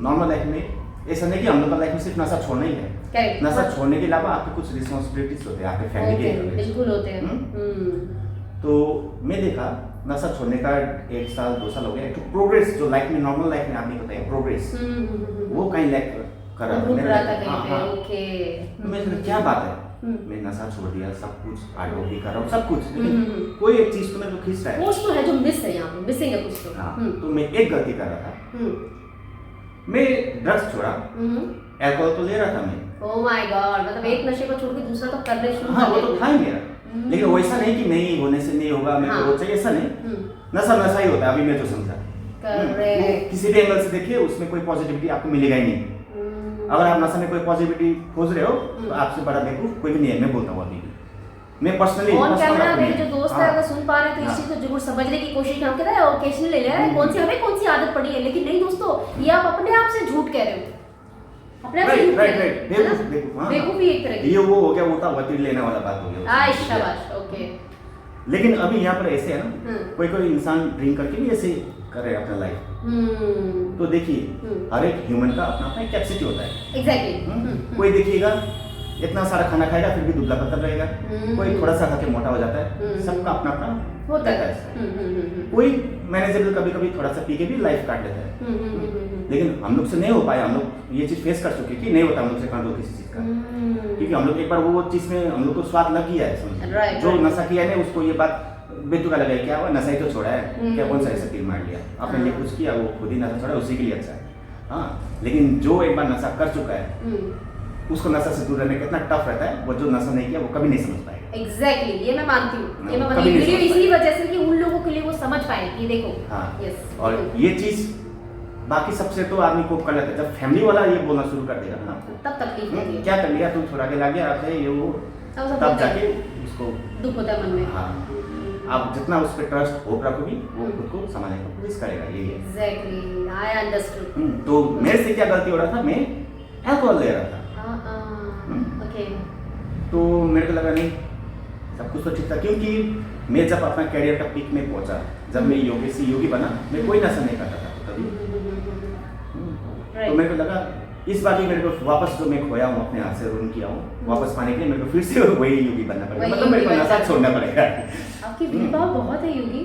नॉर्मल लाइफ में, ऐसा नहीं कि हम लोग का लाइफ में सिर्फ नशा छोड़ना ही है, नशा छोड़ने के अलावा आपके कुछ रिस्पॉन्सिबिलिटीज होते हैं आपके फैमिली के, बिल्कुल होते हैं। तो मैं देखा नशा छोड़ने का 1 साल 2 साल हो गया, तो प्रोग्रेस जो लाइफ में नॉर्मल लाइफ में आपने बताया प्रोग्रेस, वो कहीं लैक कर रहा था। मैं क्या बात है, मैं नशा छोड़ दिया, सब कुछ आर्ट भी कर रहा हूँ, सब कुछ, लेकिन कोई एक चीज तो मेरे को खींच रहा है, कुछ तो है जो मिस है, यहाँ पे मिसिंग है कुछ तो। हाँ, तो मैं एक गलती कर रहा था, मैं ड्रग्स छोड़ा, अल्कोहल तो ले रहा था मैं। ओह माय गॉड, मतलब एक नशे को छोड़ के दूसरा तो करने शुरू हाँ, कर वो तो था ही मेरा, लेकिन वैसा नहीं कि नहीं होने से नहीं होगा, मेरे को चाहिए, ऐसा नहीं। नशा नशा ही होता है, अभी मैं जो समझा। किसी भी एंगल से देखिए, उसमें कोई पॉजिटिविटी आपको मिलेगा ही नहीं। अगर आप नशा में कोई पॉजिटिविटी खोज रहे हो, तो आपसे बड़ा बेवकूफ कोई भी नहीं है, मैं बोलता हूँ अभी भी। मैं पर्सनली ऑन कैमरा मेरे जो दोस्त है अगर सुन पा रहे हैं तो इस चीज को जरूर समझने की कोशिश करो। कहता है ओकेजनली ले रहा है, कौन सी आदत पड़ी है, लेकिन नहीं दोस्तों, ये आप अपने आप से झूठ कह रहे हो, अपने आप से झूठ कह रहे हो। बेवकूफी एक तरह की, ये वो हो गया, वो था वकील लेने वाला बात हो गया। शाबाश, ओके। लेकिन अभी यहाँ पर ऐसे है ना, कोई इंसान ड्रिंक करके भी ऐसे कर रहे हैं अपना लाइफ। तो देखिए, हर एक ह्यूमन का अपना अपना कैपेसिटी होता है। एग्जैक्टली। कोई देखिएगा इतना सारा खाना खाएगा फिर भी दुबला पतला रहेगा, कोई थोड़ा सा खा के मोटा हो जाता है, सबका अपना अपना होता है। कोई मैनेजेबल कभी कभी थोड़ा सा पी के भी लाइफ काट लेता है, लेकिन हम लोग से नहीं हो पाया। हम लोग ये चीज फेस कर चुके कि नहीं होता हम लोग से कंट्रोल किसी चीज का, क्योंकि हम लोग एक बार वो चीज में हम लोग को स्वाद लग गया है, समझ जो नशा किया है उसको ये बात बेतुका लगा, क्या हुआ नशा ही तो छोड़ा है, क्या कौन सा ऐसा पील मार लिया, आपने लिए कुछ किया, वो खुद ही नशा छोड़ा, उसी के लिए अच्छा है। हाँ, लेकिन जो एक बार नशा कर चुका है उसको नशा से दूर रहने कितना टफ रहता है, वो जो नशा नहीं किया वो कभी नहीं समझ पाएगा। एग्जैक्टली, ये मैं मानती हूँ, ये मैं मानती हूँ, वीडियो इसी वजह से कि उन लोगों के लिए वो समझ पाए कि देखो। हाँ, यस। और ये चीज बाकी सबसे तो आदमी को कर लेता है, जब फैमिली वाला ये बोलना शुरू कर देगा ना, तब तकलीफ होती है। क्या कर लिया तुम, छोड़ा के ला गया आप, ये वो, तब जाके उसको दुख होता है मन में। हाँ, आप जितना उस पर ट्रस्ट होप रखोगी वो खुद को संभालने की कोशिश करेगा, यही है। Exactly, I understood. तो मेरे से क्या गलती हो रहा था, मैं अल्कोहल ले रहा था। ओके। तो मेरे को लगा नहीं सब कुछ तो ठीक था, क्योंकि मैं जब अपना कैरियर का पीक में पहुंचा, जब मैं योगी बना, मैं कोई नशा नहीं करता था तभी। तो मेरे को लगा इस बार भी मेरे को वापस जो मैं खोया हूँ अपने हाथ से रूम किया हूँ, वापस पाने के लिए मेरे को फिर से वही योगी बनना पड़ेगा, मतलब मेरे को नशा छोड़ना पड़ेगा। आपकी विल पावर बहुत है योगी,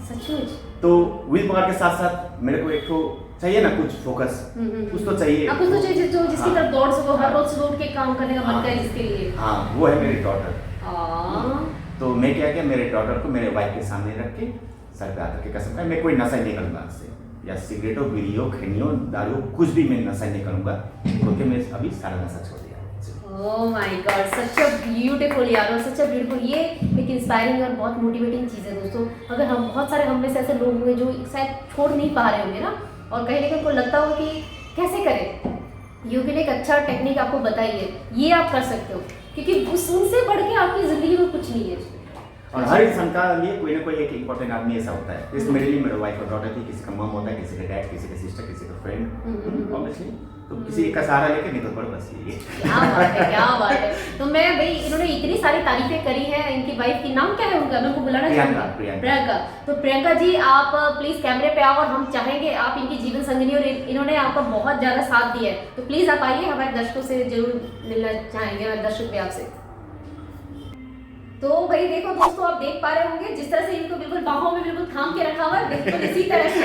सचमुच। तो विल पावर के साथ साथ मेरे को एक तो चाहिए ना कुछ फोकस, कुछ तो चाहिए। कुछ तो चाहिए जो जिसकी हाँ, तरफ दौड़ सको, हर हाँ, रोज सुबह उठ के काम करने का मन हाँ, करे जिसके लिए। हाँ, वो है मेरी डॉटर। हाँ। तो मैं क्या किया, मेरे डॉटर को मेरे वाइफ के सामने रख के सर पे आकर के कसम खाई, मैं कोई नशा नहीं करूँगा आज से, या सिगरेटो, बीड़ियों, खैनियों, दारू, कुछ भी मैं नशा नहीं करूँगा, क्योंकि मैं अभी सारा नशा छोड़ दिया। Oh my God, such a beautiful यार, और सच अ ब्यूटीफुल, ये एक इंस्पायरिंग और बहुत मोटिवेटिंग चीज़ है दोस्तों। अगर हम बहुत सारे हम में से ऐसे लोग होंगे जो शायद छोड़ नहीं पा रहे होंगे ना, और कहीं ना कहीं उनको लगता होगा कि कैसे करें, योगी ने एक अच्छा टेक्निक आपको बताई है, ये आप कर सकते हो, क्योंकि उनसे बढ़ के आपकी ज़िंदगी में कुछ नहीं है। और हर इंसान का लिए कोई ना कोई एक इम्पोर्टेंट आदमी ऐसा होता है। जैसे मेरे लिए मेरा वाइफ और डॉटर थी, किसी का मम होता है, किसी का डैड, किसी का सिस्टर, किसी का फ्रेंड, ऑब्वियसली। तो किसी एक का सहारा लेके निकल पड़ो, बस ये। क्या बात है, क्या बात है। तो मैं भाई, इन्होंने इतनी सारी तारीफें करी हैं, इनकी वाइफ की नाम क्या है उनका, मैं उनको बुलाना चाहूँगी, प्रियंका। तो प्रियंका जी, आप प्लीज कैमरे पे आओ, और हम चाहेंगे आप इनकी जीवन संगिनी, और इन्होंने आपका बहुत ज़्यादा साथ दिया है, तो प्लीज आप आइए, हमारे दर्शकों से जरूर मिलना चाहेंगे, हमारे दर्शक भी आपसे। तो भाई देखो दोस्तों, आप देख पा रहे होंगे जिस तरह से इनको बिल्कुल बाहों में बिल्कुल थाम के रखा हुआ है, बिल्कुल इसी तरह से।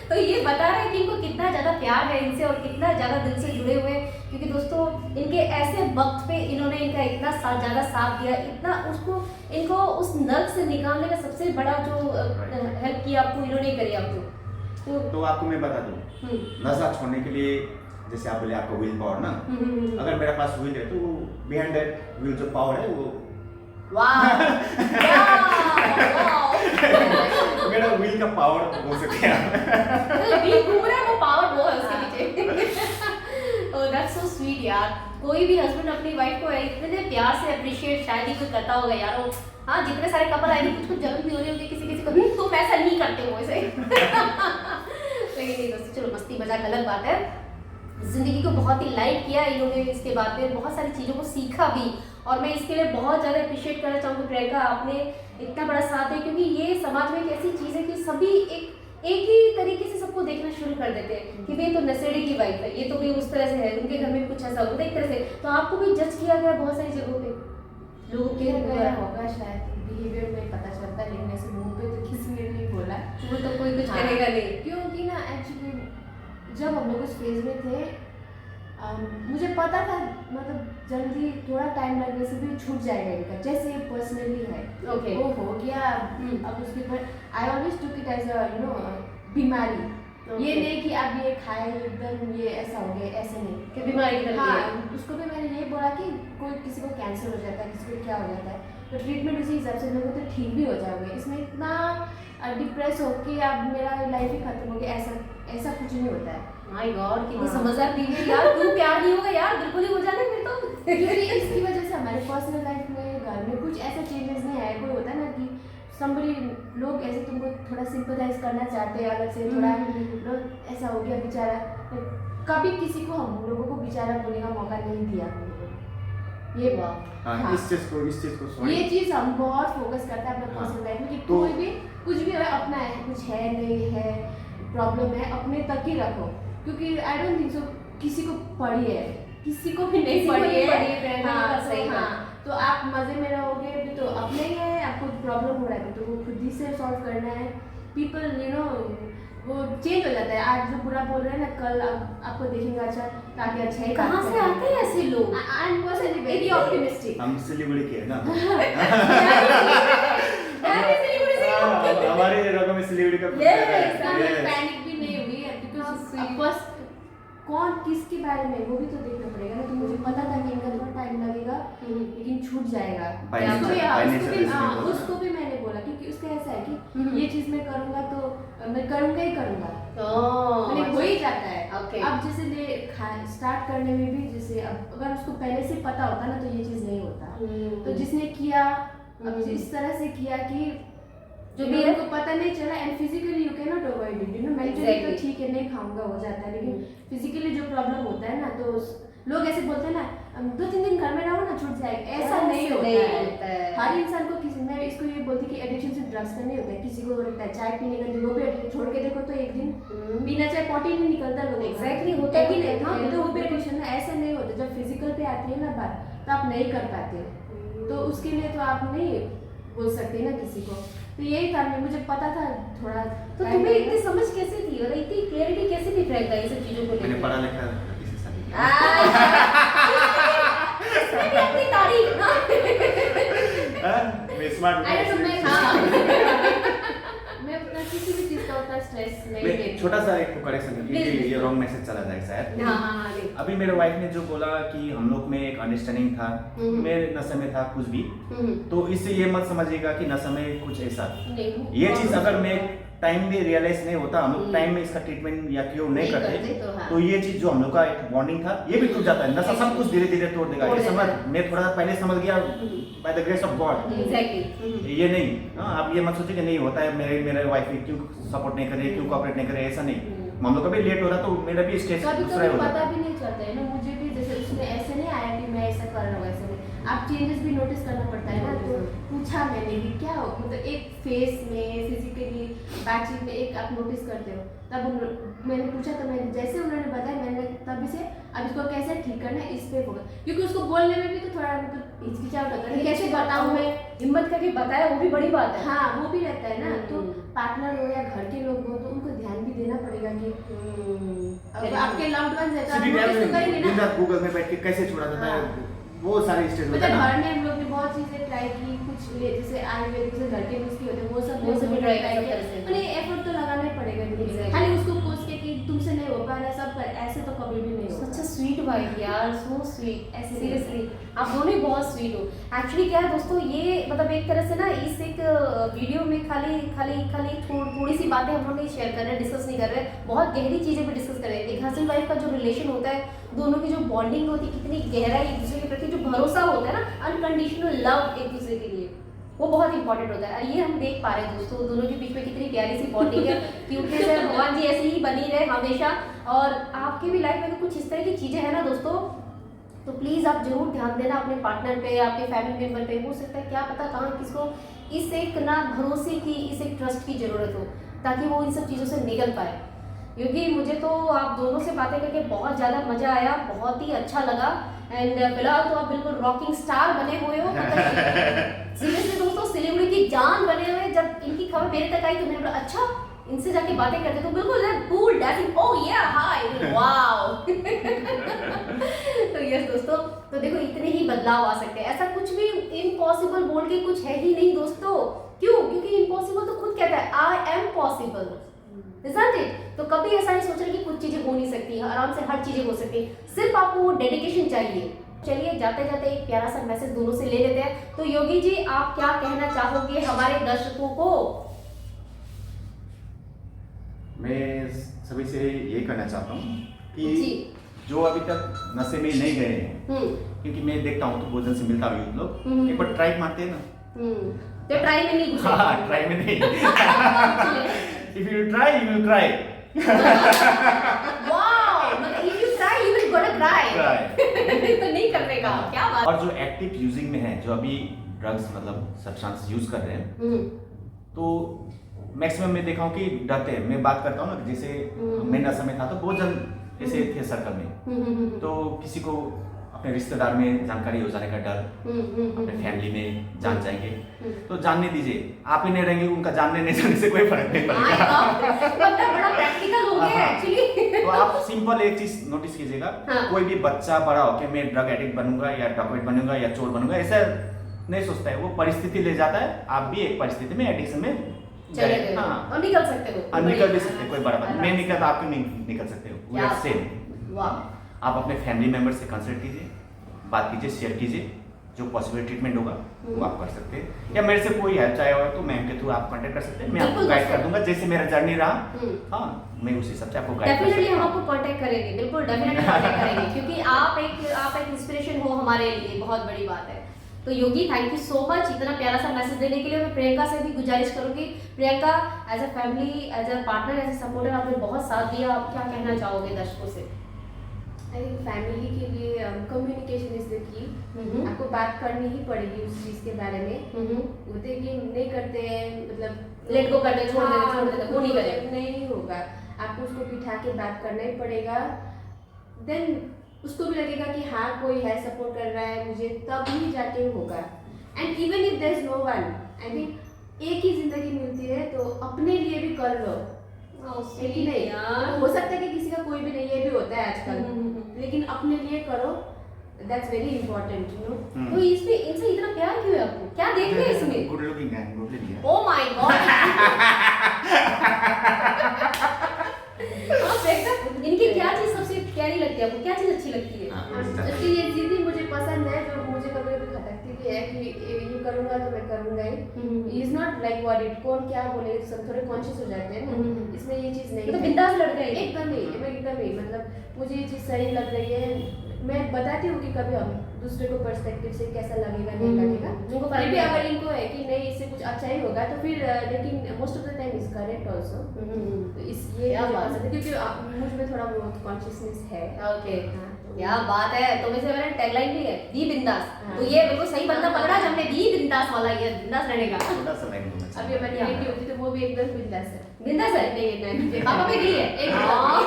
तो ये बता रहे हैं कि इनको कितना ज़्यादा प्यार है इनसे, और कितना ज़्यादा दिल से जुड़े हुए हैं, क्योंकि दोस्तों इनके ऐसे वक्त पे इन्होंने इनका इतना ज़्यादा साथ दिया, इतना उसको इनको उस नर्क से निकालने का सबसे बड़ा जो हेल्प किया आपको इन्होंने करी आपको। तो आपको मैं बता दूं, नशा छोड़ने के लिए जैसे आप बोले आपका विल पावर ना, अगर मेरे पास विल है तो बिहाइंड दैट विल जो पावर है वो मेरा विल का पावर बोल सकते हैं। विल घूम रहा है, वो पावर वो है उसके पीछे। ओह दैट्स सो स्वीट यार। कोई भी हस्बैंड अपनी वाइफ को इतने प्यार से अप्रिशिएट शायद ही कोई करता होगा यार। हाँ, जितने सारे कपल आएंगे कुछ कुछ जलन भी हो रही होगी किसी किसी को, तुम ऐसा नहीं करते हो ऐसे। लेकिन नहीं दोस्तों, चलो मस्ती मजाक अलग बात है। जिंदगी को बहुत ही लाइट किया इन्होंने, इसके बाद में बहुत सारी चीज़ों को सीखा भी, और मैं इसके लिए बहुत ज़्यादा अप्रिशिएट करना चाहूँगी प्रियंका, आपने इतना बड़ा साथ है, क्योंकि ये समाज में एक ऐसी चीज़ है कि सभी एक ही तरीके से सबको देखना शुरू कर देते हैं कि भाई तो नशेड़ी की वाइफ है, ये तो भी उस तरह से है, उनके घर में भी कुछ ऐसा होता है एक तरह से। तो आपको भी जज किया गया बहुत सारी जगहों पे, लोगों के होगा शायद, बिहेवियर में पता चलता है, लेकिन ऐसे मुंह पे तो किसी ने नहीं बोला, वो तो कोई कुछ करेगा नहीं, क्योंकि ना एक्चुअली जब हम लोग उस फेज में थे, मुझे पता था मतलब जल्दी थोड़ा टाइम लगने से भी छूट जाएगा इनका, जैसे पर्सनली है। ओके, वो हो गया। अब उसके ऊपर I always took it as a बीमारी। ये नहीं कि अब ये खाए एकदम ये ऐसा हो गया, ऐसे नहीं कि बीमारी कर दी है। हाँ, उसको भी मैंने यही बोला कि कोई किसी को कैंसर हो जाता है, किसी को क्या हो जाता है, तो ट्रीटमेंट उसी हिसाब से लोगों तो ठीक भी हो जाओगे। इसमें इतना डिप्रेस हो कि अब मेरा लाइफ ही खत्म हो गया, ऐसा कुछ नहीं होता है। माय गॉड, कितनी हाँ। समझदार बीवी है यार। तू प्यार नहीं होगा यार, बिल्कुल ही हो जाना फिर तो। क्योंकि इसकी वजह से हमारे पर्सनल लाइफ में, घर में कुछ ऐसा चेंजेस नहीं आया। कोई होता है ना कि somebody, लोग ऐसे तुमको थोड़ा सिंपथाइज करना चाहते हैं अलग से, थोड़ा लोग ऐसा हो गया बेचारा, कभी किसी को हम लोगों को बेचारा बोलने का मौका नहीं दिया हम लोगों ने। ये हाँ, इस चीज को ये चीज़ हम बहुत फोकस करते हैं अपने पर्सनल लाइफ में कि तो कोई भी कुछ भी हो, अपना है, कुछ है नहीं है, प्रॉब्लम है, अपने तक ही रखो। क्योंकि आई डोंट थिंक सो किसी को पड़ी है, किसी को भी नहीं पड़ी है। हाँ, सही हाँ, तो आप मजे में रहोगे भी तो अपने ही है, आपको प्रॉब्लम हो रहा है तो वो खुद ही से सॉल्व करना है। पीपल वो चेंज हो जाता है, आज जो बुरा बोल रहे हैं ना, कल आपको देखेंगे अच्छा, ताकि अच्छा ही। कहाँ से आते हैं ऐसे लोग? I am personally very optimistic. हम सिलीगुड़ी के हैं ना। सिलीगुड़ी हमारे रगों में सिलीगुड़ी का पैनिक भी नहीं हुई है, बिकॉज कौन किसके बारे में वो भी तो देखना पड़ेगा ना। तो मुझे पता था कि इनका थोड़ा टाइम लगेगा, लेकिन छूट जाएगा। उसको भी मैंने बोला, क्योंकि उसका ऐसा है कि ये चीज मैं करूंगा तो मैं करूंगा ही करूंगा, मैंने हो ही जाता है। अब जैसे स्टार्ट करने में भी, जैसे अब अगर उसको पहले से पता होता ना तो ये चीज नहीं होता। तो जिसने किया, अब इस तरह से किया कि जो भी उनको पता नहीं चला, and physically you can not avoid it, you know. Mentally तो ठीक है, नहीं खाऊंगा हो जाता है, लेकिन फिजिकली जो प्रॉब्लम होता है ना, तो लोग ऐसे बोलते हैं ना, 2-3 दिन घर में रहो ना छूट जाएगा, ऐसा नहीं होता है। हर इंसान को किसी, मैं इसको ये बोलती कि एडिक्शन सिर्फ ड्रग्स का नहीं होता है। किसी को होता है चाय पीने का, वो भी छोड़ के देखो तो एक दिन बिना चाय पॉटी नहीं निकलता लोग। एग्जैक्टली होता है कि नहीं? हाँ, तो वो भी एडिक्शन है, ऐसा नहीं होता। जब फिजिकल पे आती है ना बात, तो आप नहीं कर पाते हो, तो उसके लिए तो आप नहीं बोल सकते ना किसी को। तो यही था, मुझे पता था थोड़ा। तो तुम्हें इतनी समझ कैसे थी और इतनी क्लियरिटी कैसे थी फ्रैंक का ये सब चीजों को मैंने लेकर? पढ़ा लिखा किसी से नहीं किया। इसमें भी अपनी तारीफ ना। मैं स्मार्ट अरे तो मैं मैं उतना किसी भी चीज का उतना स्ट्रेस नहीं मैं लेती। छोटा सा एक करेक्शन Please, ये रॉन्ग मैसेज चला जाए शायद। हाँ ले। अभी मेरे वाइफ ने जो बोला कि हम लोग में एक अंडरस्टैंडिंग था, मैं नशे में था कुछ भी, तो इससे ये मत समझिएगा कि नशे में कुछ ऐसा। नहीं, ये चीज अगर मैं टाइम में रियलाइज नहीं होता, हम लोग टाइम में इसका ट्रीटमेंट या क्योर नहीं करते, तो ये चीज जो हम लोग का एक बॉन्डिंग था ये भी टूट जाता है। नशा सब कुछ धीरे धीरे तोड़ देगा। ये समझ, मैं थोड़ा पहले समझ गया by the grace of God. Exactly. ये नहीं, आप ये मत सोचिए कि नहीं होता है, मेरे वाइफ क्यों सपोर्ट नहीं करे, क्यों कोऑपरेट नहीं करे, ऐसा नहीं। हम लोग का भी लेट हो रहा तो मेरा भी स्टेज कभी दूसरा कभी हो पता जाता है। भी नहीं चलता है ना, मुझे भी जैसे उसने ऐसे नहीं आया कि मैं ऐसा कर रहा हूँ ऐसे नहीं, आप चेंजेस भी नोटिस करना पड़ता है ना। तो पूछा मैंने भी क्या हो, मतलब एक फेस में फिजिकली बातचीत में एक आप नोटिस करते हो, तब मैंने पूछा तो मैंने जैसे उन्होंने बताया, मैंने तभी से अब इसको कैसे ठीक करना है इस पे होगा, क्योंकि उसको बोलने में भी तो थोड़ा मतलब हिचकिचाहट होता है, कैसे बताऊँ मैं, हिम्मत करके बताया वो भी बड़ी बात है। हाँ वो भी रहता है ना। तो पार्टनर हो या घर के लोग हो तो उनको ध्यान भी देना पड़ेगा कि अब आपके लव्ड वंस है तो आप सीधी notice तो करेंगे दिन ना। रात गूगल में बैठ के कैसे छोड़ा जाता है, वो सारे स्टेज होता मतलब है ना। घर में हम लोग ने बहुत चीजें ट्राई की, कुछ जैसे आयुर्वेदिक से घर के नुस्खे होते हैं वो सब भी try किया। किया। मतलब एफर्ट तो लगाना ही पड़ेगा नहीं, Exactly. खाली उसको कोस के कि तुमसे नहीं हो पा रहा सब कर, ऐसे तो कभी भी नहीं होगा। सच स्वीट वाइफ यार, सो स्वीट। ऐसे सीरियसली आप दोनों ही बहुत स्वीट हो। एक्चुअली क्या है दोस्तों, ये मतलब एक तरह से ना इस एक वीडियो में खाली खाली खाली थोड़ी सी बातें हम लोग नहीं शेयर कर रहे हैं, डिस्कस नहीं कर रहे हैं, बहुत गहरी चीजें भी डिस्कस कर रहे हैं। एक हस्बैंड वाइफ का जो रिलेशन होता है, दोनों की जो बॉन्डिंग होती है, कितनी गहराई एक दूसरे के प्रति जो भरोसा होता है ना, अनकंडीशनल लव एक दूसरे के लिए, वो बहुत इंपॉर्टेंट होता है। और ये हम देख पा रहे हैं दोस्तों, दोनों के बीच में कितनी प्यारी सी बॉन्डिंग है। क्यूटनेस है, भगवान जी ऐसी ही बनी रहे हमेशा। और आपकी भी लाइफ में अगर कुछ इस तरह की चीजें हैं ना दोस्तों, तो प्लीज आप जरूर ध्यान देना अपने पार्टनर पे, आपके फैमिली मेंबर पे। हो सकता है क्या पता कहाँ किसको इस एक ना भरोसे की, इस एक ट्रस्ट की जरूरत हो, ताकि वो इन सब चीज़ों से निकल पाए। क्योंकि मुझे तो आप दोनों से बातें करके बहुत ज़्यादा मजा आया, बहुत ही अच्छा लगा। एंड फिलहाल तो आप बिल्कुल रॉकिंग स्टार बने हुए हो, सीरियसली दोस्तों सिलीगुड़ी की जान बने हुए। जब इनकी खबर मेरे तक आई तो मैंने बोला अच्छा इनसे जाके बातें करते तो बिल्कुल कूल डैशिंग, ओह या हाय वाओ। तो यस दोस्तों, तो देखो इतने ही बदलाव आ सकते हैं, ऐसा कुछ भी इम्पॉसिबल बोल के कुछ है ही नहीं दोस्तों। क्यों? क्योंकि इम्पॉसिबल तो खुद कहता है I am possible, isn't it? तो कभी ऐसा नहीं सोच रहे कि कुछ चीजें हो नहीं सकती, आराम से हर चीजें हो सकती है, सिर्फ आपको वो डेडिकेशन चाहिए। चलिए जाते जाते एक प्यारा सा मैसेज दोनों से ले लेते हैं। तो योगी जी आप क्या कहना चाहोगे हमारे दर्शकों को? मैं सभी से यही कहना चाहता हूँ कि जी। जो अभी तक नशे में नहीं गए हैं, क्योंकि मैं देखता हूँ तो भोजन से मिलता हूँ यूथ लोग, एक बार ट्राई मारते हैं ना। तो ट्राई में नहीं घुसे। हाँ, ट्राई में नहीं। If you try, you will cry. Wow, मतलब if you try, you will gonna cry. Cry. तो नहीं करने का, क्या बात। और जो एक्टिव यूजिंग में है, जो अभी ड्रग्स मतलब सब्सटेंस यूज कर रहे हैं, तो मैक्सिमम मैं देखा हूँ कि डरते हैं। मैं बात करता हूँ ना, जैसे मैं नशा में था तो बहुत जन ऐसे थे सर्कल में, तो किसी को अपने रिश्तेदार में जानकारी हो जाने का डर, अपने फैमिली में जान जाएंगे, तो जानने दीजिए। आप ही नहीं रहेंगे, उनका जानने नहीं जाने से कोई फर्क नहीं पड़ेगा। मतलब बड़ा प्रैक्टिकल हो गया एक्चुअली। तो आप सिंपल एक चीज नोटिस कीजिएगा, कोई भी बच्चा बड़ा होके मैं ड्रग एडिक्ट बनूंगा या डॉक्टर बनूंगा या चोर बनूंगा, ऐसा नहीं सोचता है। वो परिस्थिति ले जाता है, आप भी एक परिस्थिति में एडिक्शन में चले गए और निकल सकते हो, निकल भी सकते, कोई बड़ा बात मैं निकल, आप क्यों नहीं निकल सकते हो? We are same. वाह, आप अपने फैमिली मेंबर से कंसल्ट कीजिए, बात कीजिए, शेयर कीजिए, जो पॉसिबल ट्रीटमेंट होगा वो आप कर सकते हैं। या मेरे से कोई हेल्प चाहिए हो तो मैम के थ्रू आप कांटेक्ट कर सकते हैं, मैं आपको गाइड कर दूंगा जैसे मेरा जर्नी रहा। हाँ, मैं उसी हिसाब से आपको गाइड कर डेफिनेटली हम सकता आपको कांटेक्ट करेंगे, बिल्कुल डेफिनेटली कांटेक्ट करेंगे, क्योंकि आप एक इंस्पिरेशन हो हमारे लिए, बहुत बड़ी बात है। तो योगी थैंक यू सो मच इतना प्यारा सा मैसेज देने के लिए। मैं प्रियंका से भी गुजारिश करूंगी, Priyanka as a family, as a partner, as a supporter आपने बहुत साथ दिया, आप क्या कहना चाहोगे दर्शकों से? आई थिंक फैमिली के लिए कम्युनिकेशन इज द की। आपको बात करनी ही पड़ेगी उस चीज के बारे में। होते कि नहीं करते हैं, मतलब लेट गो करते, छोड़ देते, वो नहीं करें, नहीं होगा। आपको उसको बिठा के बात करना ही पड़ेगा, देन उसको भी लगेगा कि हाँ कोई है सपोर्ट कर रहा है मुझे, तब ही जाके होगा। And even if there is no one, I think एक ही जिंदगी मिलती है तो अपने लिए भी कर लो, है कि नहीं यार। हो सकता है कि किसी का कोई भी नहीं, ये भी होता है आजकल, लेकिन अपने लिए करो, that's very important, you know. तो इसमें इनसे इतना प्यार क्यों है आपको, क्या देखते हैं इसमें? गुड लुकिंग है, गुड लुकिंग है। Oh my God. आप देखते इनकी क्या चीज सबसे प्यारी लगती है आपको, क्या चीज अच्छी लगती है? तो ये चीजें मुझे पसंद है, जो मुझे कभी कभी खटकती है कि ये करूंगा तो मैं करूंगा ही। इज नॉट लाइक व्हाट कौन क्या बोले, सब थोड़े कॉन्शियस हो जाते हैं ना, इसमें ये चीज नहीं तो है। बिंदास लड़के हैं एकदम नहीं, मैं एकदम नहीं, मतलब मुझे ये चीज सही लग रही है। मैं बताती हूँ कि कभी हम दूसरे को पर्सपेक्टिव से कैसा लगेगा नहीं लगेगा, उनको फिर भी अगर इनको है कि नहीं इससे कुछ अच्छा ही होगा तो फिर, लेकिन most of the time is correct also. तो इस ये क्या मुझे बात पसंद है, क्योंकि मुझ में थोड़ा बहुत कॉन्शियसनेस है। ओके, हाँ, तो क्या बात है। तो वैसे मेरा टैगलाइन भी है बी बिंदास, हाँ। तो ये बिल्कुल सही बंदा पकड़ा जब हमने बी बिंदास वाला, ये बिंदास रहने का। थोड़ा सा लाइन बोलना अभी हमारी बेटी होती तो वो भी एकदम बिंदास है। बिंदास है नहीं नहीं, पापा भी गई है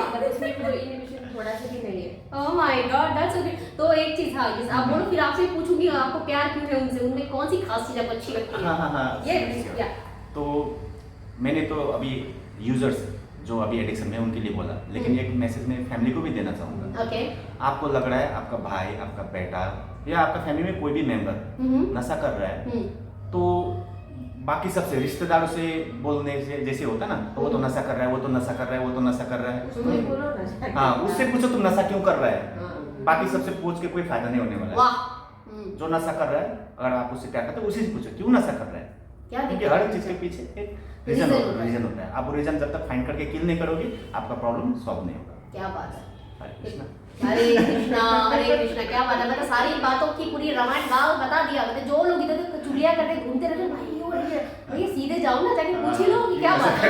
मतलब उसमें कोई इनहिबिशन थोड़ा सा भी नहीं है। Oh my God, that's okay. तो एक चीज, हाँ ये आप बोलो, फिर आपसे पूछूंगी आपको प्यार क्यों है उनसे, उनमें कौन सी खास चीज आपको अच्छी लगती है? हाँ, ये sure. या तो मैंने तो अभी यूजर्स जो अभी एडिक्शन में उनके लिए बोला, लेकिन एक मैसेज मैं फैमिली को भी देना चाहूँगा। ओके। आपको लग रहा है आपका भाई, आपका बेटा या आपका फैमिली में कोई भी मेंबर नशा कर रहा है, तो बाकी सबसे रिश्तेदारों से बोलने से जैसे होता है ना, तो वो तो नशा कर रहा है, वो तो नशा कर रहा है, वो तो नशा कर रहा उसको ही है। बोलो ना। हाँ, उससे पूछो तुम नशा क्यों कर रहा है, हाँ। बाकी सबसे पूछ के कोई फायदा नहीं होने वाला है। वाह, जो नशा कर रहा है, अगर आप उससे प्यार करते हो उसी से पूछो क्यों नशा कर रहा है, क्या क्योंकि दिक्कत हर है? चीज के पीछे एक Reason रीजन होता है। आप वो रीजन जब तक फाइंड करके किल नहीं करोगे, आपका प्रॉब्लम सॉल्व नहीं होगा। क्या बात है। हरे कृष्णा। हरे कृष्णा, हरे कृष्णा, क्या बात है। मतलब सारी बातों की पूरी रामायण भाव बता दिया। मतलब जो लोग इधर उधर चुगलियां करते घूमते रहते हैं, भाई हो रही है भैया, सीधे जाओ ना, जाके पूछ ही लो कि क्या बात है।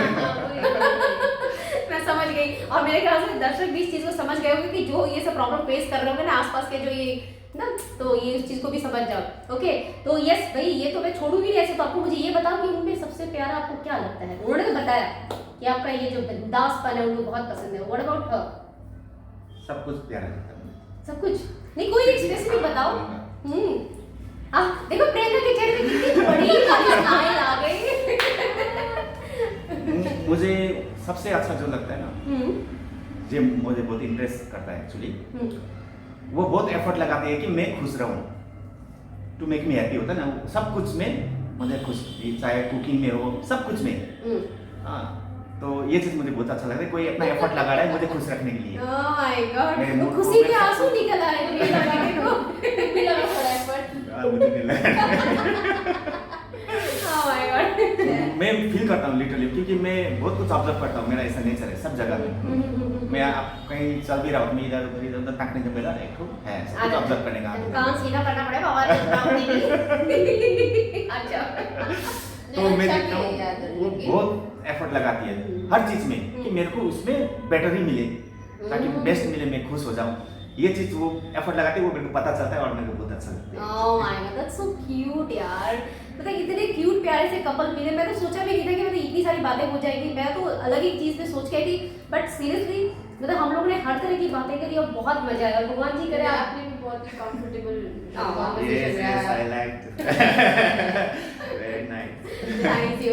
मैं समझ गई, और मेरे ख्याल से दर्शक भी इस चीज को समझ गए होंगे कि जो ये सब प्रॉब्लम फेस कर रहे होंगे ना आसपास के जो ये ना, तो ये इस चीज को भी समझ जाओ। ओके, तो यस भाई, ये तो मैं छोड़ूंगी नहीं ऐसे। तो आपको मुझे ये बताओ कि उनमें सबसे प्यारा आपको क्या लगता है? उन्होंने तो बताया कि आपका ये जो बिंदासपन है उनको बहुत पसंद है। What about her? सब कुछ प्यारा लगता है मुझे। सब कुछ नहीं, कोई एक स्पेसिफिक बताओ। देखो प्रियंका के चेहरे पे कितनी बड़ी वाली स्माइल आ गई। मुझे सबसे अच्छा जो लगता है ना, जो मुझे बहुत इंटरेस्ट करता है एक्चुअली, वो बहुत एफर्ट लगाते हैं कि मैं खुश रहूं, टू मेक मी हैप्पी होता है ना, सब कुछ में मुझे खुश, चाहे कुकिंग में हो, सब कुछ में। हाँ, तो ये चीज मुझे बहुत अच्छा लगता है, कोई अपना एफर्ट लगा रहा है मुझे खुश रखने के लिए। ओह माय गॉड, मेरे तो mood को खुशी के वैसा- आंसू निकल आए ये लगाने को। मिला थोड़ा एफर्ट। मुझे नहीं लगा। Oh my God. मैं फील करता हूँ लिटरली, क्योंकि मैं बहुत कुछ ऑब्जर्व करता हूँ, मेरा ऐसा नेचर है सब जगह में। मैं आप कहीं चल भी रहा हूँ, मैं इधर उधर ताकने के मेरा एक है सब कुछ ऑब्जर्व करने का। कान सीधा करना पड़ेगा आवाज नहीं। अच्छा, तो मैं अच्छा देखता भी हूँ है यार, वो लड़की। बहुत एफर्ट लगाती है हर चीज में, कि मेरे को उसमें बेटर ही मिले, ताकि बेस्ट मिले, मैं खुश हो जाऊँ। ये चीज वो एफर्ट लगाती है, वो मेरे को पता चलता है और मेरे को बहुत अच्छा लगता है। Oh my God, that's so cute यार। मतलब इतने क्यूट प्यारे से कपल मिले, मैं तो सोचा भी नहीं था कि मतलब इतनी सारी बातें हो जाएगी। मैं तो अलग ही चीज में सोच के आई थी, बट सीरियसली मतलब हम लोगों ने हर तरह की बातें करी और बहुत मजा आया। और भगवान जी करे आपने भी बहुत ही comfortable Yes, yes, I liked. Very nice. Thank you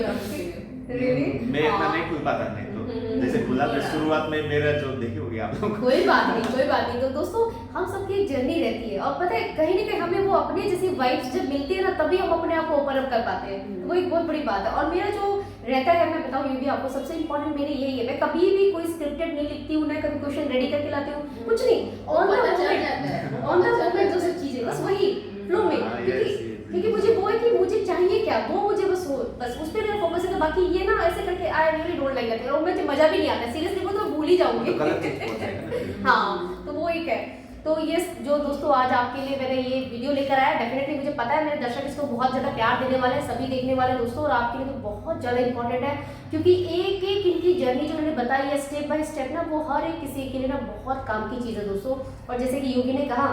Really? मैं इतना नहीं खुल पाता, नहीं तो जैसे खुला तो शुरुआत में मेरा जो देखी होगी आप लोग। कोई बात नहीं, कोई बात नहीं। तो दोस्तों, हम सबकी एक जर्नी रहती है, और पता है कहीं ना कहीं हमें वो अपने जैसी वाइब्स जब मिलती है ना, तभी हम अपने आप को ओपन अप कर पाते हैं। तो वो एक बहुत बड़ी बात है। और मेरा जो रहता है, मैं बताऊँ ये भी आपको, सबसे इंपॉर्टेंट मेरे यही है, मैं कभी भी कोई स्क्रिप्टेड नहीं लिखती हूँ, ना कभी क्वेश्चन रेडी करके लाती हूँ, कुछ नहीं, ऑन द मोमेंट जो सब चीजें, बस वही फ्लो में। क्योंकि मुझे वो है कि मुझे चाहिए क्या, वो मुझे बस उस पर मेरा फोकस है। तो बाकी ये ना ऐसे करके I really don't like that, और मुझे मजा भी नहीं आता सीरियसली, वो तो भूल ही जाऊंगी। तो गलत चीज पहुंच जाएगा ना। हाँ, तो वो एक है। तो ये जो दोस्तों आज आपके लिए मैंने ये वीडियो लेकर आया, डेफिनेटली मुझे पता है मेरे दर्शक इसको बहुत ज़्यादा प्यार देने वाले हैं, सभी देखने वाले दोस्तों, और आपके लिए तो बहुत ज़्यादा इंपॉर्टेंट है, क्योंकि एक एक इनकी जर्नी जो उन्होंने बताई है स्टेप बाय स्टेप ना, वो हर एक किसी के लिए ना बहुत काम की चीज़ है दोस्तों। और जैसे कि योगी ने कहा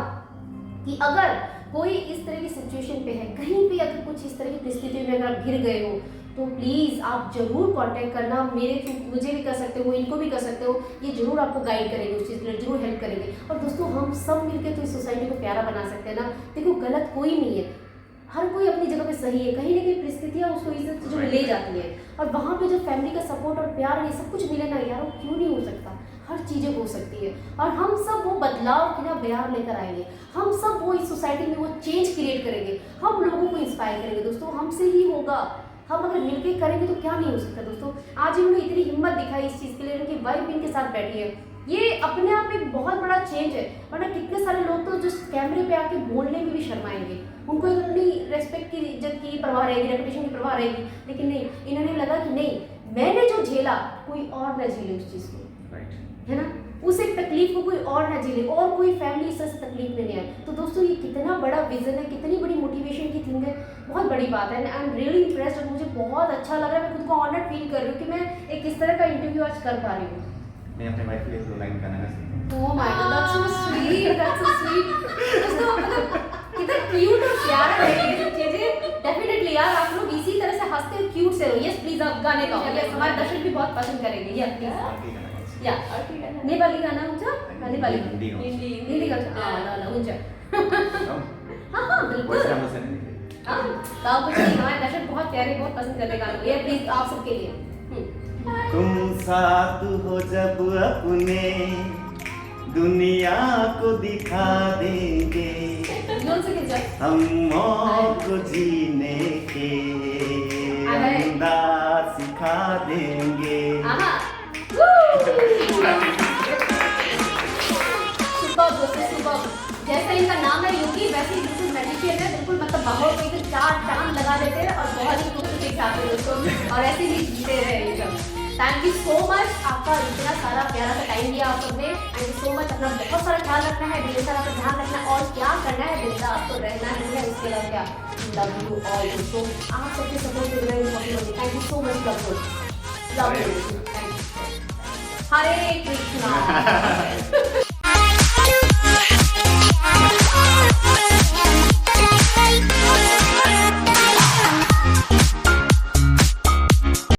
कि अगर कोई इस तरह की सिचुएशन पे है, कहीं भी अगर कुछ इस तरह की परिस्थिति में अगर आप घिर गए हो, तो प्लीज़ आप जरूर कांटेक्ट करना, मेरे थ्रू मुझे भी कर सकते हो, इनको भी कर सकते हो, ये जरूर आपको गाइड करेंगे, उस चीज़ के लिए जरूर हेल्प करेंगे। और दोस्तों, हम सब मिलकर तो इस सोसाइटी को प्यारा बना सकते हैं ना। देखो, गलत कोई नहीं है, हर कोई अपनी जगह पे सही है, कहीं ना कहीं परिस्थितियाँ उसको इस चीज़ों में ले जाती है, और वहाँ पे जो फैमिली का सपोर्ट और प्यार ये सब कुछ मिले ना यार, वो क्यों नहीं हो सकता, हर चीज़ें हो सकती है। और हम सब वो बदलाव की ना बयार लेकर आएंगे, हम सब वो इस सोसाइटी में वो चेंज क्रिएट करेंगे, हम लोगों को इंस्पायर करेंगे दोस्तों, हमसे ही होगा। हम अगर मिलके करेंगे तो क्या नहीं हो सकता दोस्तों। आज इन्होंने इतनी हिम्मत दिखाई इस चीज़ के लिए, उनकी वाइफ इनके साथ बैठी है, ये अपने आप एक बहुत बड़ा चेंज है। वरना कितने सारे लोग तो जो कैमरे पे आके बोलने में भी शर्माएंगे, उनको एक अपनी रेस्पेक्ट की, इज्जत की परवाह रहेगी, रेपुटेशन की परवाह रहेगी, लेकिन नहीं, इन्होंने लगा कि नहीं, मैंने जो झेला कोई और ना झेले उस चीज़ को, है ना, उस एक तकलीफ को कोई और ना झेले, और कोई फैमिली इससे तकलीफ में नहीं आए। तो दोस्तों ये कितना बड़ा विजन है, कितनी बड़ी मोटिवेशन की थिंग है, बहुत बड़ी बात है। आई एम रियली इम्प्रेस्ड, और मुझे बहुत अच्छा लग रहा है, मैं खुद को ऑनर्ड फील कर रही हूँ कि मैं एक इस तरह का इंटरव्यू आज कर पा रही हूँ। मैं अपने वाइफ के लिए 2 लाइन गाना गा सकता हूँ। Oh my God, that's so sweet, that's so sweet। दोस्तों मतलब कितना क्यूट और प्यारा है ये सब चीजें। डेफिनेटली यार आप लोग इसी तरह से हंसते क्यूट से रहो। यस प्लीज आप गाने गाओ, यस हमारे दर्शक भी बहुत पसंद करेंगे। यस प्लीज आरती गाना गा सकता या नेपाली गाना हुन्छ, नेपाली हिन्दी गाउँछु। हिन्दी गाउँछ, ल हुन्छ। हूँ। हाँ वैसे बिल्कुल। राम्रो छैन नि। गाओ कुछ नहीं, हमारे दर्शक बहुत प्यारे, बहुत पसंद करते गाने। ये प्लीज आप सबके लिए। तुम साथ हो जब अपने दुनिया को दिखा देंगे, दोन सेकंड सर। हम मौत को जीने के अंदाज सिखा देंगे। आहा सुपर दोस्तों सुपर। जैसे इनका नाम है योगी, वैसे ही बिल्कुल मैजिशियन है, बिल्कुल मतलब बाहों पे एकदम 4 चांद लगा देते हैं और बहुत ही खूबसूरत दिखाते हैं दोस्तों, और ऐसे ही जीते रहे ये सब। थैंक यू सो मच, आपका इतना सारा प्यारा सा टाइम दिया आप सबने। Thank you so much. अपना बहुत सारा ख्याल रखना है, ढेर सारा अपना ध्यान रखना है, और क्या करना है बिंदास तो रहना नहीं है, उसके अलावा क्या। लव यू ऑल दोस्तों, आप सबके सपोर्ट से very important. Thank you so much, love you, thank you. Hare Krishna.